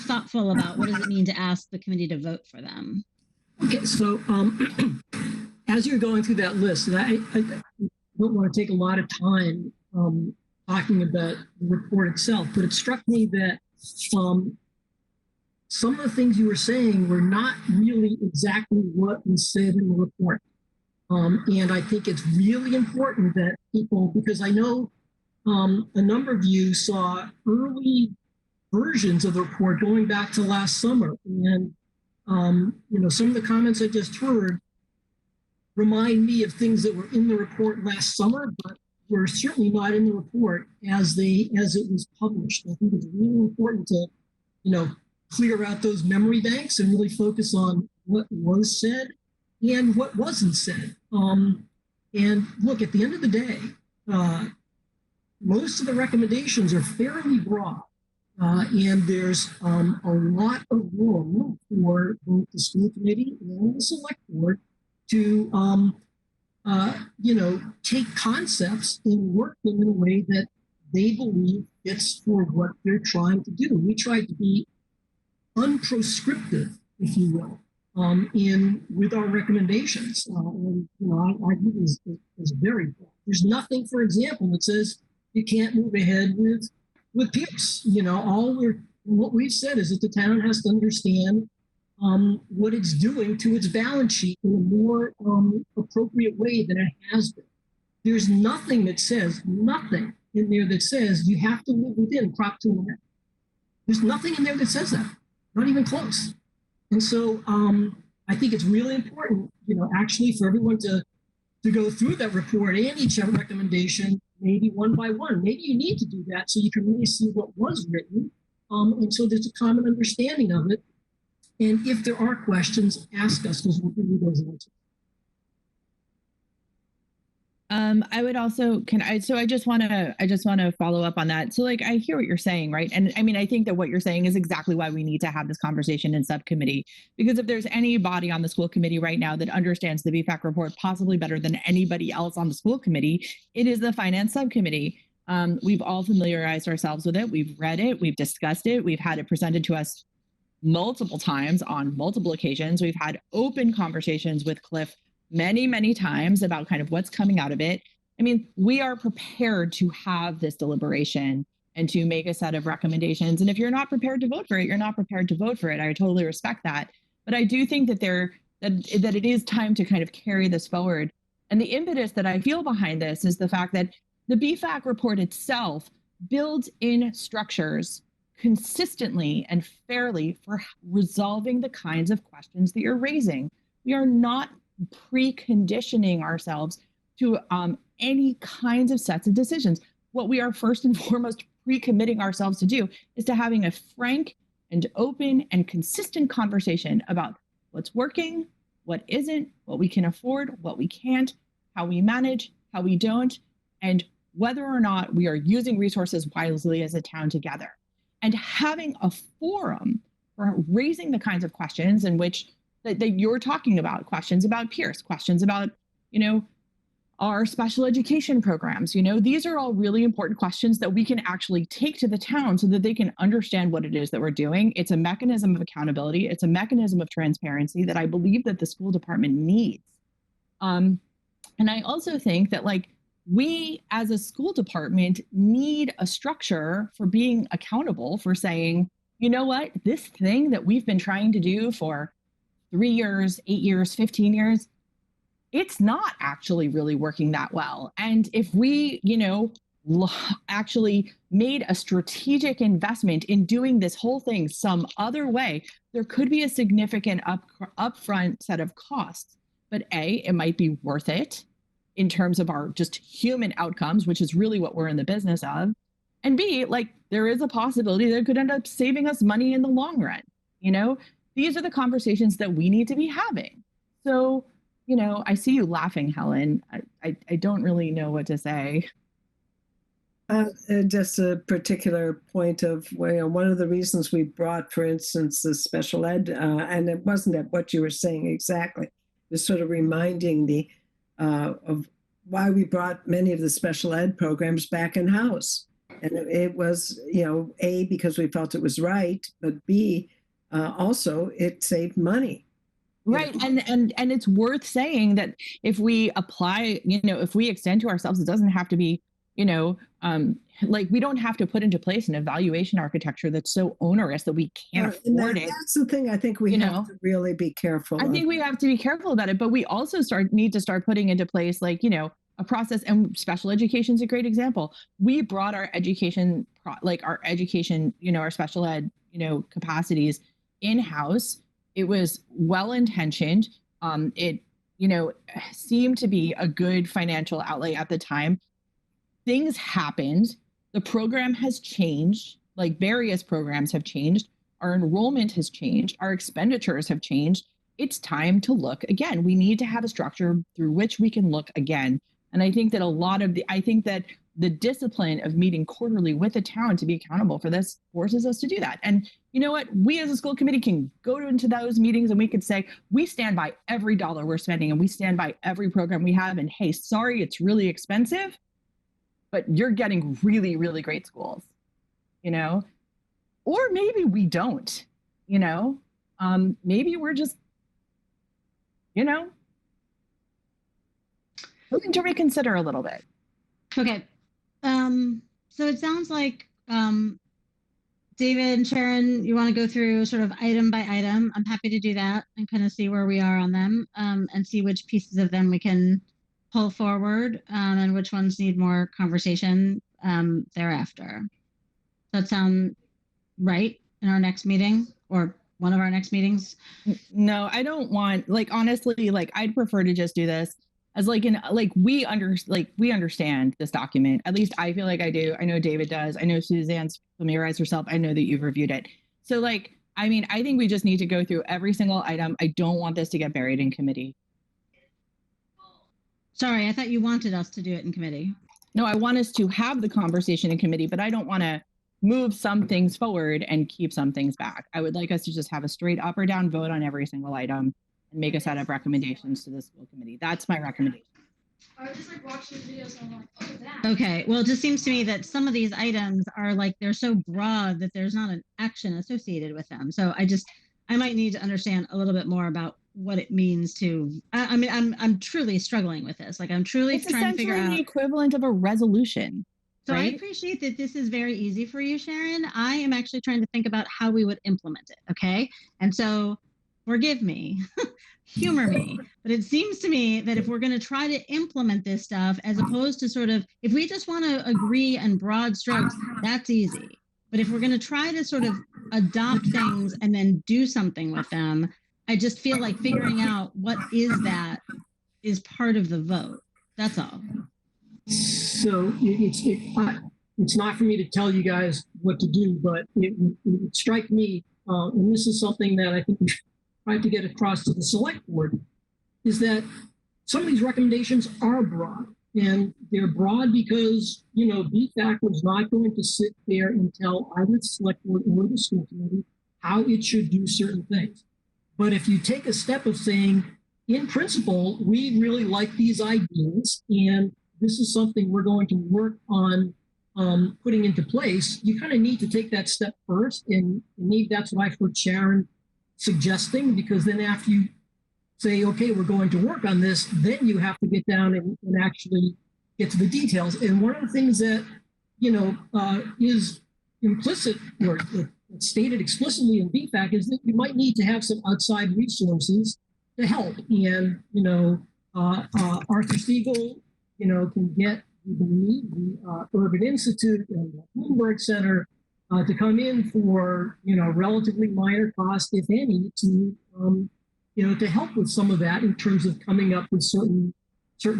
thoughtful about what does it mean to ask the committee to vote for them. Okay, so as you're going through that list, and I don't want to take a lot of time talking about the report itself, but it struck me that some of the things you were saying were not really exactly what was said in the report. And I think it's really important that people, because I know a number of you saw early versions of the report going back to last summer. And, some of the comments I just heard remind me of things that were in the report last summer, but were certainly not in the report as it was published. I think it's really important to, clear out those memory banks and really focus on what was said and what wasn't said. And look, at the end of the day, most of the recommendations are fairly broad, and there's a lot of room for both the school committee and the select board to, take concepts and work them in a way that they believe fits for what they're trying to do. We tried to be unprescriptive, if you will, with our recommendations. I view this as very broad. There's nothing, for example, that says you can't move ahead with Pierce. What we've said is that the town has to understand what it's doing to its balance sheet in a more appropriate way than it has been. There's nothing in there that says you have to live within Prop 2.5. There's nothing in there that says that, not even close. And so I think it's really important, actually for everyone to go through that report and each recommendation, maybe one by one. Maybe you need to do that so you can really see what was written. And so there's a common understanding of it. And if there are questions, ask us, because we'll give you those answers. I would also I just want to follow up on that. So like, I hear what you're saying, right? And I mean, I think that what you're saying is exactly why we need to have this conversation in subcommittee, because if there's anybody on the school committee right now that understands the BFAC report possibly better than anybody else on the school committee, it is the finance subcommittee. We've all familiarized ourselves with it. We've read it. We've discussed it. We've had it presented to us multiple times on multiple occasions. We've had open conversations with Cliff many, many times about kind of what's coming out of it. I mean, we are prepared to have this deliberation and to make a set of recommendations. And if you're not prepared to vote for it, you're not prepared to vote for it. I totally respect that. But I do think that that it is time to kind of carry this forward. And the impetus that I feel behind this is the fact that the BFAC report itself builds in structures consistently and fairly for resolving the kinds of questions that you're raising. We are not preconditioning ourselves to any kinds of sets of decisions. What we are first and foremost pre-committing ourselves to do is to having a frank and open and consistent conversation about what's working, what isn't, what we can afford, what we can't, how we manage, how we don't, and whether or not we are using resources wisely as a town together. And having a forum for raising the kinds of questions in which that you're talking about, questions about Pierce, questions about, our special education programs. These are all really important questions that we can actually take to the town so that they can understand what it is that we're doing. It's a mechanism of accountability. It's a mechanism of transparency that I believe that the school department needs. And I also think that we as a school department need a structure for being accountable, for saying, you know what, this thing that we've been trying to do for 3 years, 8 years, 15 years, it's not actually really working that well. And if we, actually made a strategic investment in doing this whole thing some other way, there could be a significant upfront set of costs. But A, it might be worth it in terms of our just human outcomes, which is really what we're in the business of. And B, like, there is a possibility that it could end up saving us money in the long run. You know, these are the conversations that we need to be having. So, you know, I see you laughing, Helen. I don't really know what to say. Just a particular point of where one of the reasons we brought, for instance, the special ed, and it wasn't at what you were saying exactly, it was sort of reminding the of why we brought many of the special ed programs back in house. And it was, you know, A, because we felt it was right, but B, also it saved money. Right. And it's worth saying that if we apply, you know, if we extend to ourselves, it doesn't have to be, you know, like, we don't have to put into place an evaluation architecture that's so onerous that we can't afford it. That's the thing I think we have to really be careful of. I think we have to be careful about it, but we also need to start putting into place, like, you know, a process. And special education is a great example. We brought our education, you know, our special ed, you know, capacities in-house. It was well-intentioned. It, you know, seemed to be a good financial outlay at the time. Things happened. The program has changed. Like, various programs have changed. Our enrollment has changed. Our expenditures have changed. It's time to look again. We need to have a structure through which we can look again. And I think that the discipline of meeting quarterly with the town to be accountable for this forces us to do that. And you know what? We as a school committee can go into those meetings and we could say, we stand by every dollar we're spending and we stand by every program we have. And hey, sorry, it's really expensive, but you're getting really, really great schools, you know? Or maybe we don't, you know? Maybe we're just, you know, looking to reconsider a little bit. Okay. So it sounds like David and Sharon, you want to go through sort of item by item. I'm happy to do that and kind of see where we are on them, and see which pieces of them we can pull forward, and which ones need more conversation thereafter. Does that sound right in our next meeting, or one of our next meetings? No, I don't want, like, honestly, like, I'd prefer to just do this as we understand this document. At least I feel like I do. I know David does. I know Suzanne's familiarized herself. I know that you've reviewed it. So, like, I mean, I think we just need to go through every single item. I don't want this to get buried in committee. Sorry, I thought you wanted us to do it in committee. No, I want us to have the conversation in committee, but I don't want to move some things forward and keep some things back. I would like us to just have a straight up or down vote on every single item and make a set of recommendations to the school committee. That's my recommendation. I just like watching videos and I'm like, oh, that. Okay, well, it just seems to me that some of these items are like, they're so broad that there's not an action associated with them. So I might need to understand a little bit more about what it means to, I mean, I'm truly struggling with this. Like, I'm truly trying to figure out. It's essentially the equivalent of a resolution. So right? I appreciate that this is very easy for you, Sharon. I am actually trying to think about how we would implement it. Okay. And so forgive me, humor me, but it seems to me that if we're going to try to implement this stuff, as opposed to sort of, if we just want to agree on broad strokes, that's easy. But if we're going to try to sort of adopt things and then do something with them, I just feel like figuring out what is that is part of the vote. That's all. So it's not for me to tell you guys what to do, but it strike me, and this is something that I think we tried to get across to the select board, is that some of these recommendations are broad, and they're broad because, you know, BFAC was not going to sit there and tell either the select board or the school committee how it should do certain things. But if you take a step of saying, in principle, we really like these ideas, and this is something we're going to work on putting into place, you kind of need to take that step first. And maybe that's what I heard Sharon suggesting, because then after you say, okay, we're going to work on this, then you have to get down and actually get to the details. And one of the things that, you know, is implicit or stated explicitly in BFAC is that you might need to have some outside resources to help. And, you know, Arthur Siegel, you know, can get we need the Urban Institute and the Bloomberg Center to come in for, relatively minor cost, if any, to, to help with some of that in terms of coming up with certain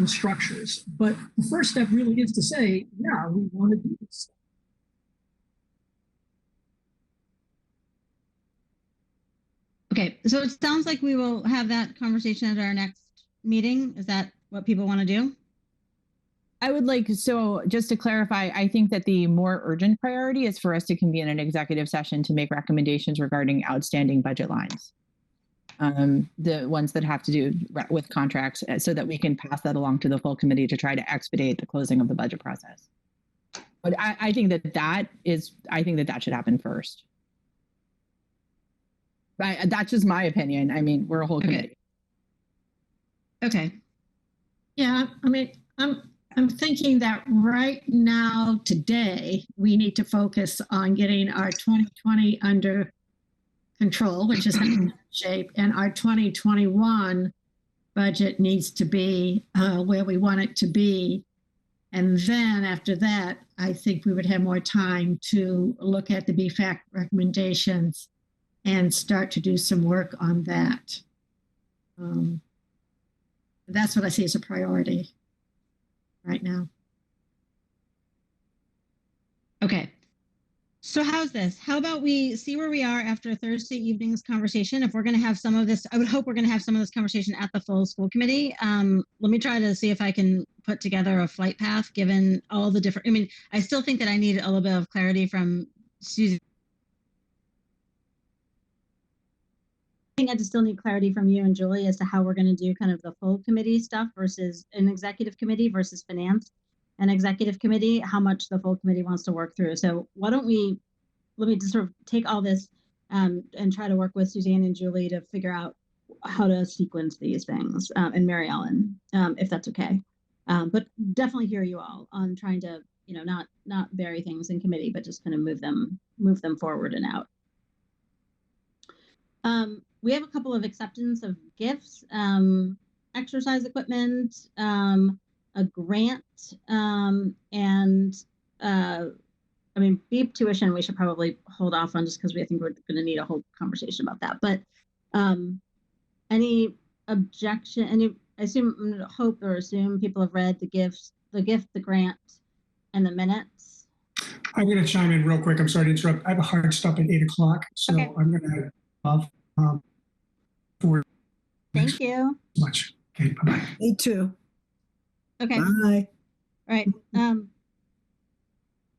structures. But the first step really is to say, yeah, we want to do this. Okay, so it sounds like we will have that conversation at our next meeting. Is that what people want to do? I would like, so just to clarify, I think that the more urgent priority is for us to convene an executive session to make recommendations regarding outstanding budget lines. The ones that have to do with contracts, so that we can pass that along to the full committee to try to expedite the closing of the budget process. But I think that should happen first. That's just my opinion. I mean, we're a whole committee. Okay. Yeah, I mean, I'm thinking that right now, today, we need to focus on getting our 2020 under control, which is in shape, and our 2021 budget needs to be where we want it to be. And then after that, I think we would have more time to look at the BFAC recommendations and start to do some work on that. That's what I see as a priority right now. Okay. So how's this? How about we see where we are after Thursday evening's conversation? If we're going to have some of this, I would hope we're going to have some of this conversation at the full school committee. Let me try to see if I can put together a flight path given all the different, I still think that I need a little bit of clarity from Susan. I think I just still need clarity from you and Julie as to how we're going to do kind of the full committee stuff versus an executive committee versus finance and executive committee, how much the full committee wants to work through. So why don't let me just sort of take all this and try to work with Suzanne and Julie to figure out how to sequence these things, and Mary Ellen, if that's okay. But definitely hear you all on trying to, not bury things in committee, but just kind of move them forward and out. We have a couple of acceptance of gifts, exercise equipment, a grant, and BEEP tuition we should probably hold off on just because I think we're going to need a whole conversation about that. But any objection, hope or assume people have read the gift, the grant, and the minutes. I'm going to chime in real quick. I'm sorry to interrupt. I have a hard stop at 8 o'clock, so okay. I'm going to off for. Thank you. Much. Okay. Bye bye. Me too. Okay. Bye. All right.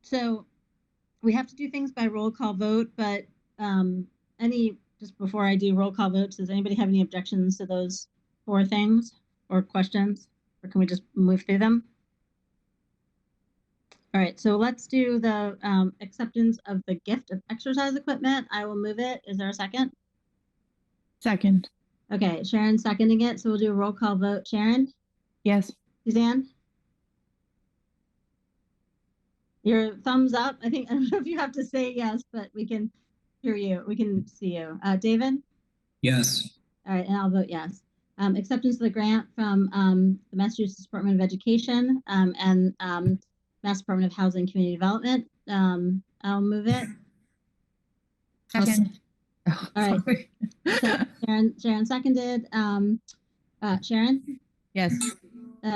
So we have to do things by roll call vote, but just before I do roll call votes, does anybody have any objections to those 4 things or questions, or can we just move through them? All right, so let's do the acceptance of the gift of exercise equipment. I will move it. Is there a second? Second. Okay, Sharon seconding it. So we'll do a roll call vote. Sharon? Yes. Suzanne? Your thumbs up. I don't know if you have to say yes, but we can hear you. We can see you. David? Yes. All right, and I'll vote yes. Acceptance of the grant from the Massachusetts Department of Education and Mass Department of Housing and Community Development. I'll move it. Second. All right. So Sharon seconded. Sharon? Yes.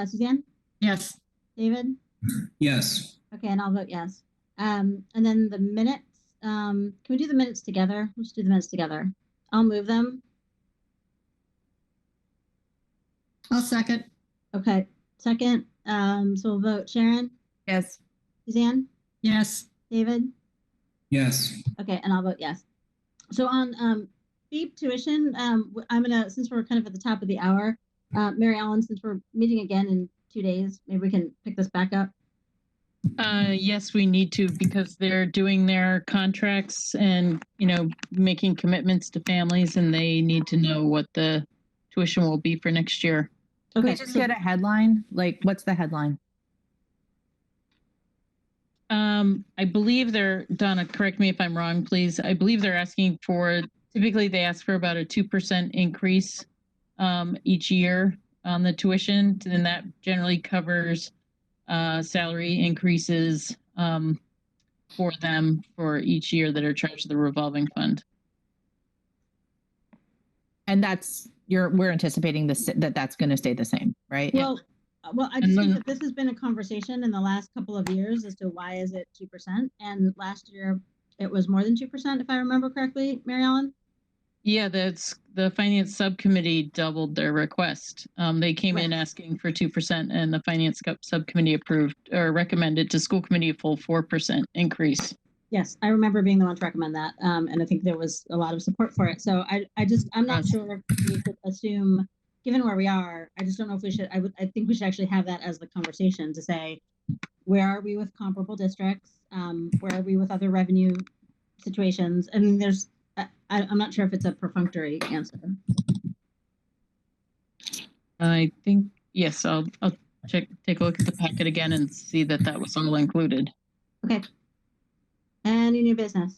Suzanne? Yes. David? Yes. Okay, and I'll vote yes. And then the minutes. Can we do the minutes together? Let's do the minutes together. I'll move them. I'll second. Okay, second. So we'll vote Sharon? Yes. Suzanne? Yes. David? Yes. Okay, and I'll vote yes. So on BEEP tuition, I'm gonna, since we're kind of at the top of the hour, Mary Ellen, since we're meeting again in 2 days, maybe we can pick this back up. Yes, we need to, because they're doing their contracts and, making commitments to families, and they need to know what the tuition will be for next year. Okay. Can we just get a headline? Like, what's the headline? I believe Donna, correct me if I'm wrong, please. I believe they're asking for, typically they ask for about a 2% increase each year on the tuition, and that generally covers salary increases for them for each year that are charged to the revolving fund. And we're anticipating that's going to stay the same, right? Well, I just think that this has been a conversation in the last couple of years as to why is it 2%, and last year it was more than 2%, if I remember correctly, Mary Ellen. Yeah, that's the finance subcommittee doubled their request. They came in asking for 2%, and the finance subcommittee approved or recommended to school committee a full 4% increase. Yes, I remember being the one to recommend that, and I think there was a lot of support for it. So I'm not sure if we should assume, given where we are, I just don't know if we should. I think we should actually have that as the conversation to say, where are we with comparable districts? Where are we with other revenue situations? I mean, I'm not sure if it's a perfunctory answer. I think yes. I'll take a look at the packet again and see that was all included. Okay. Any new business?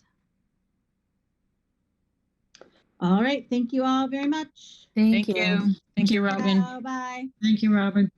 All right. Thank you all very much. Thank you. Thank you, Robin. Bye. Thank you, Robin.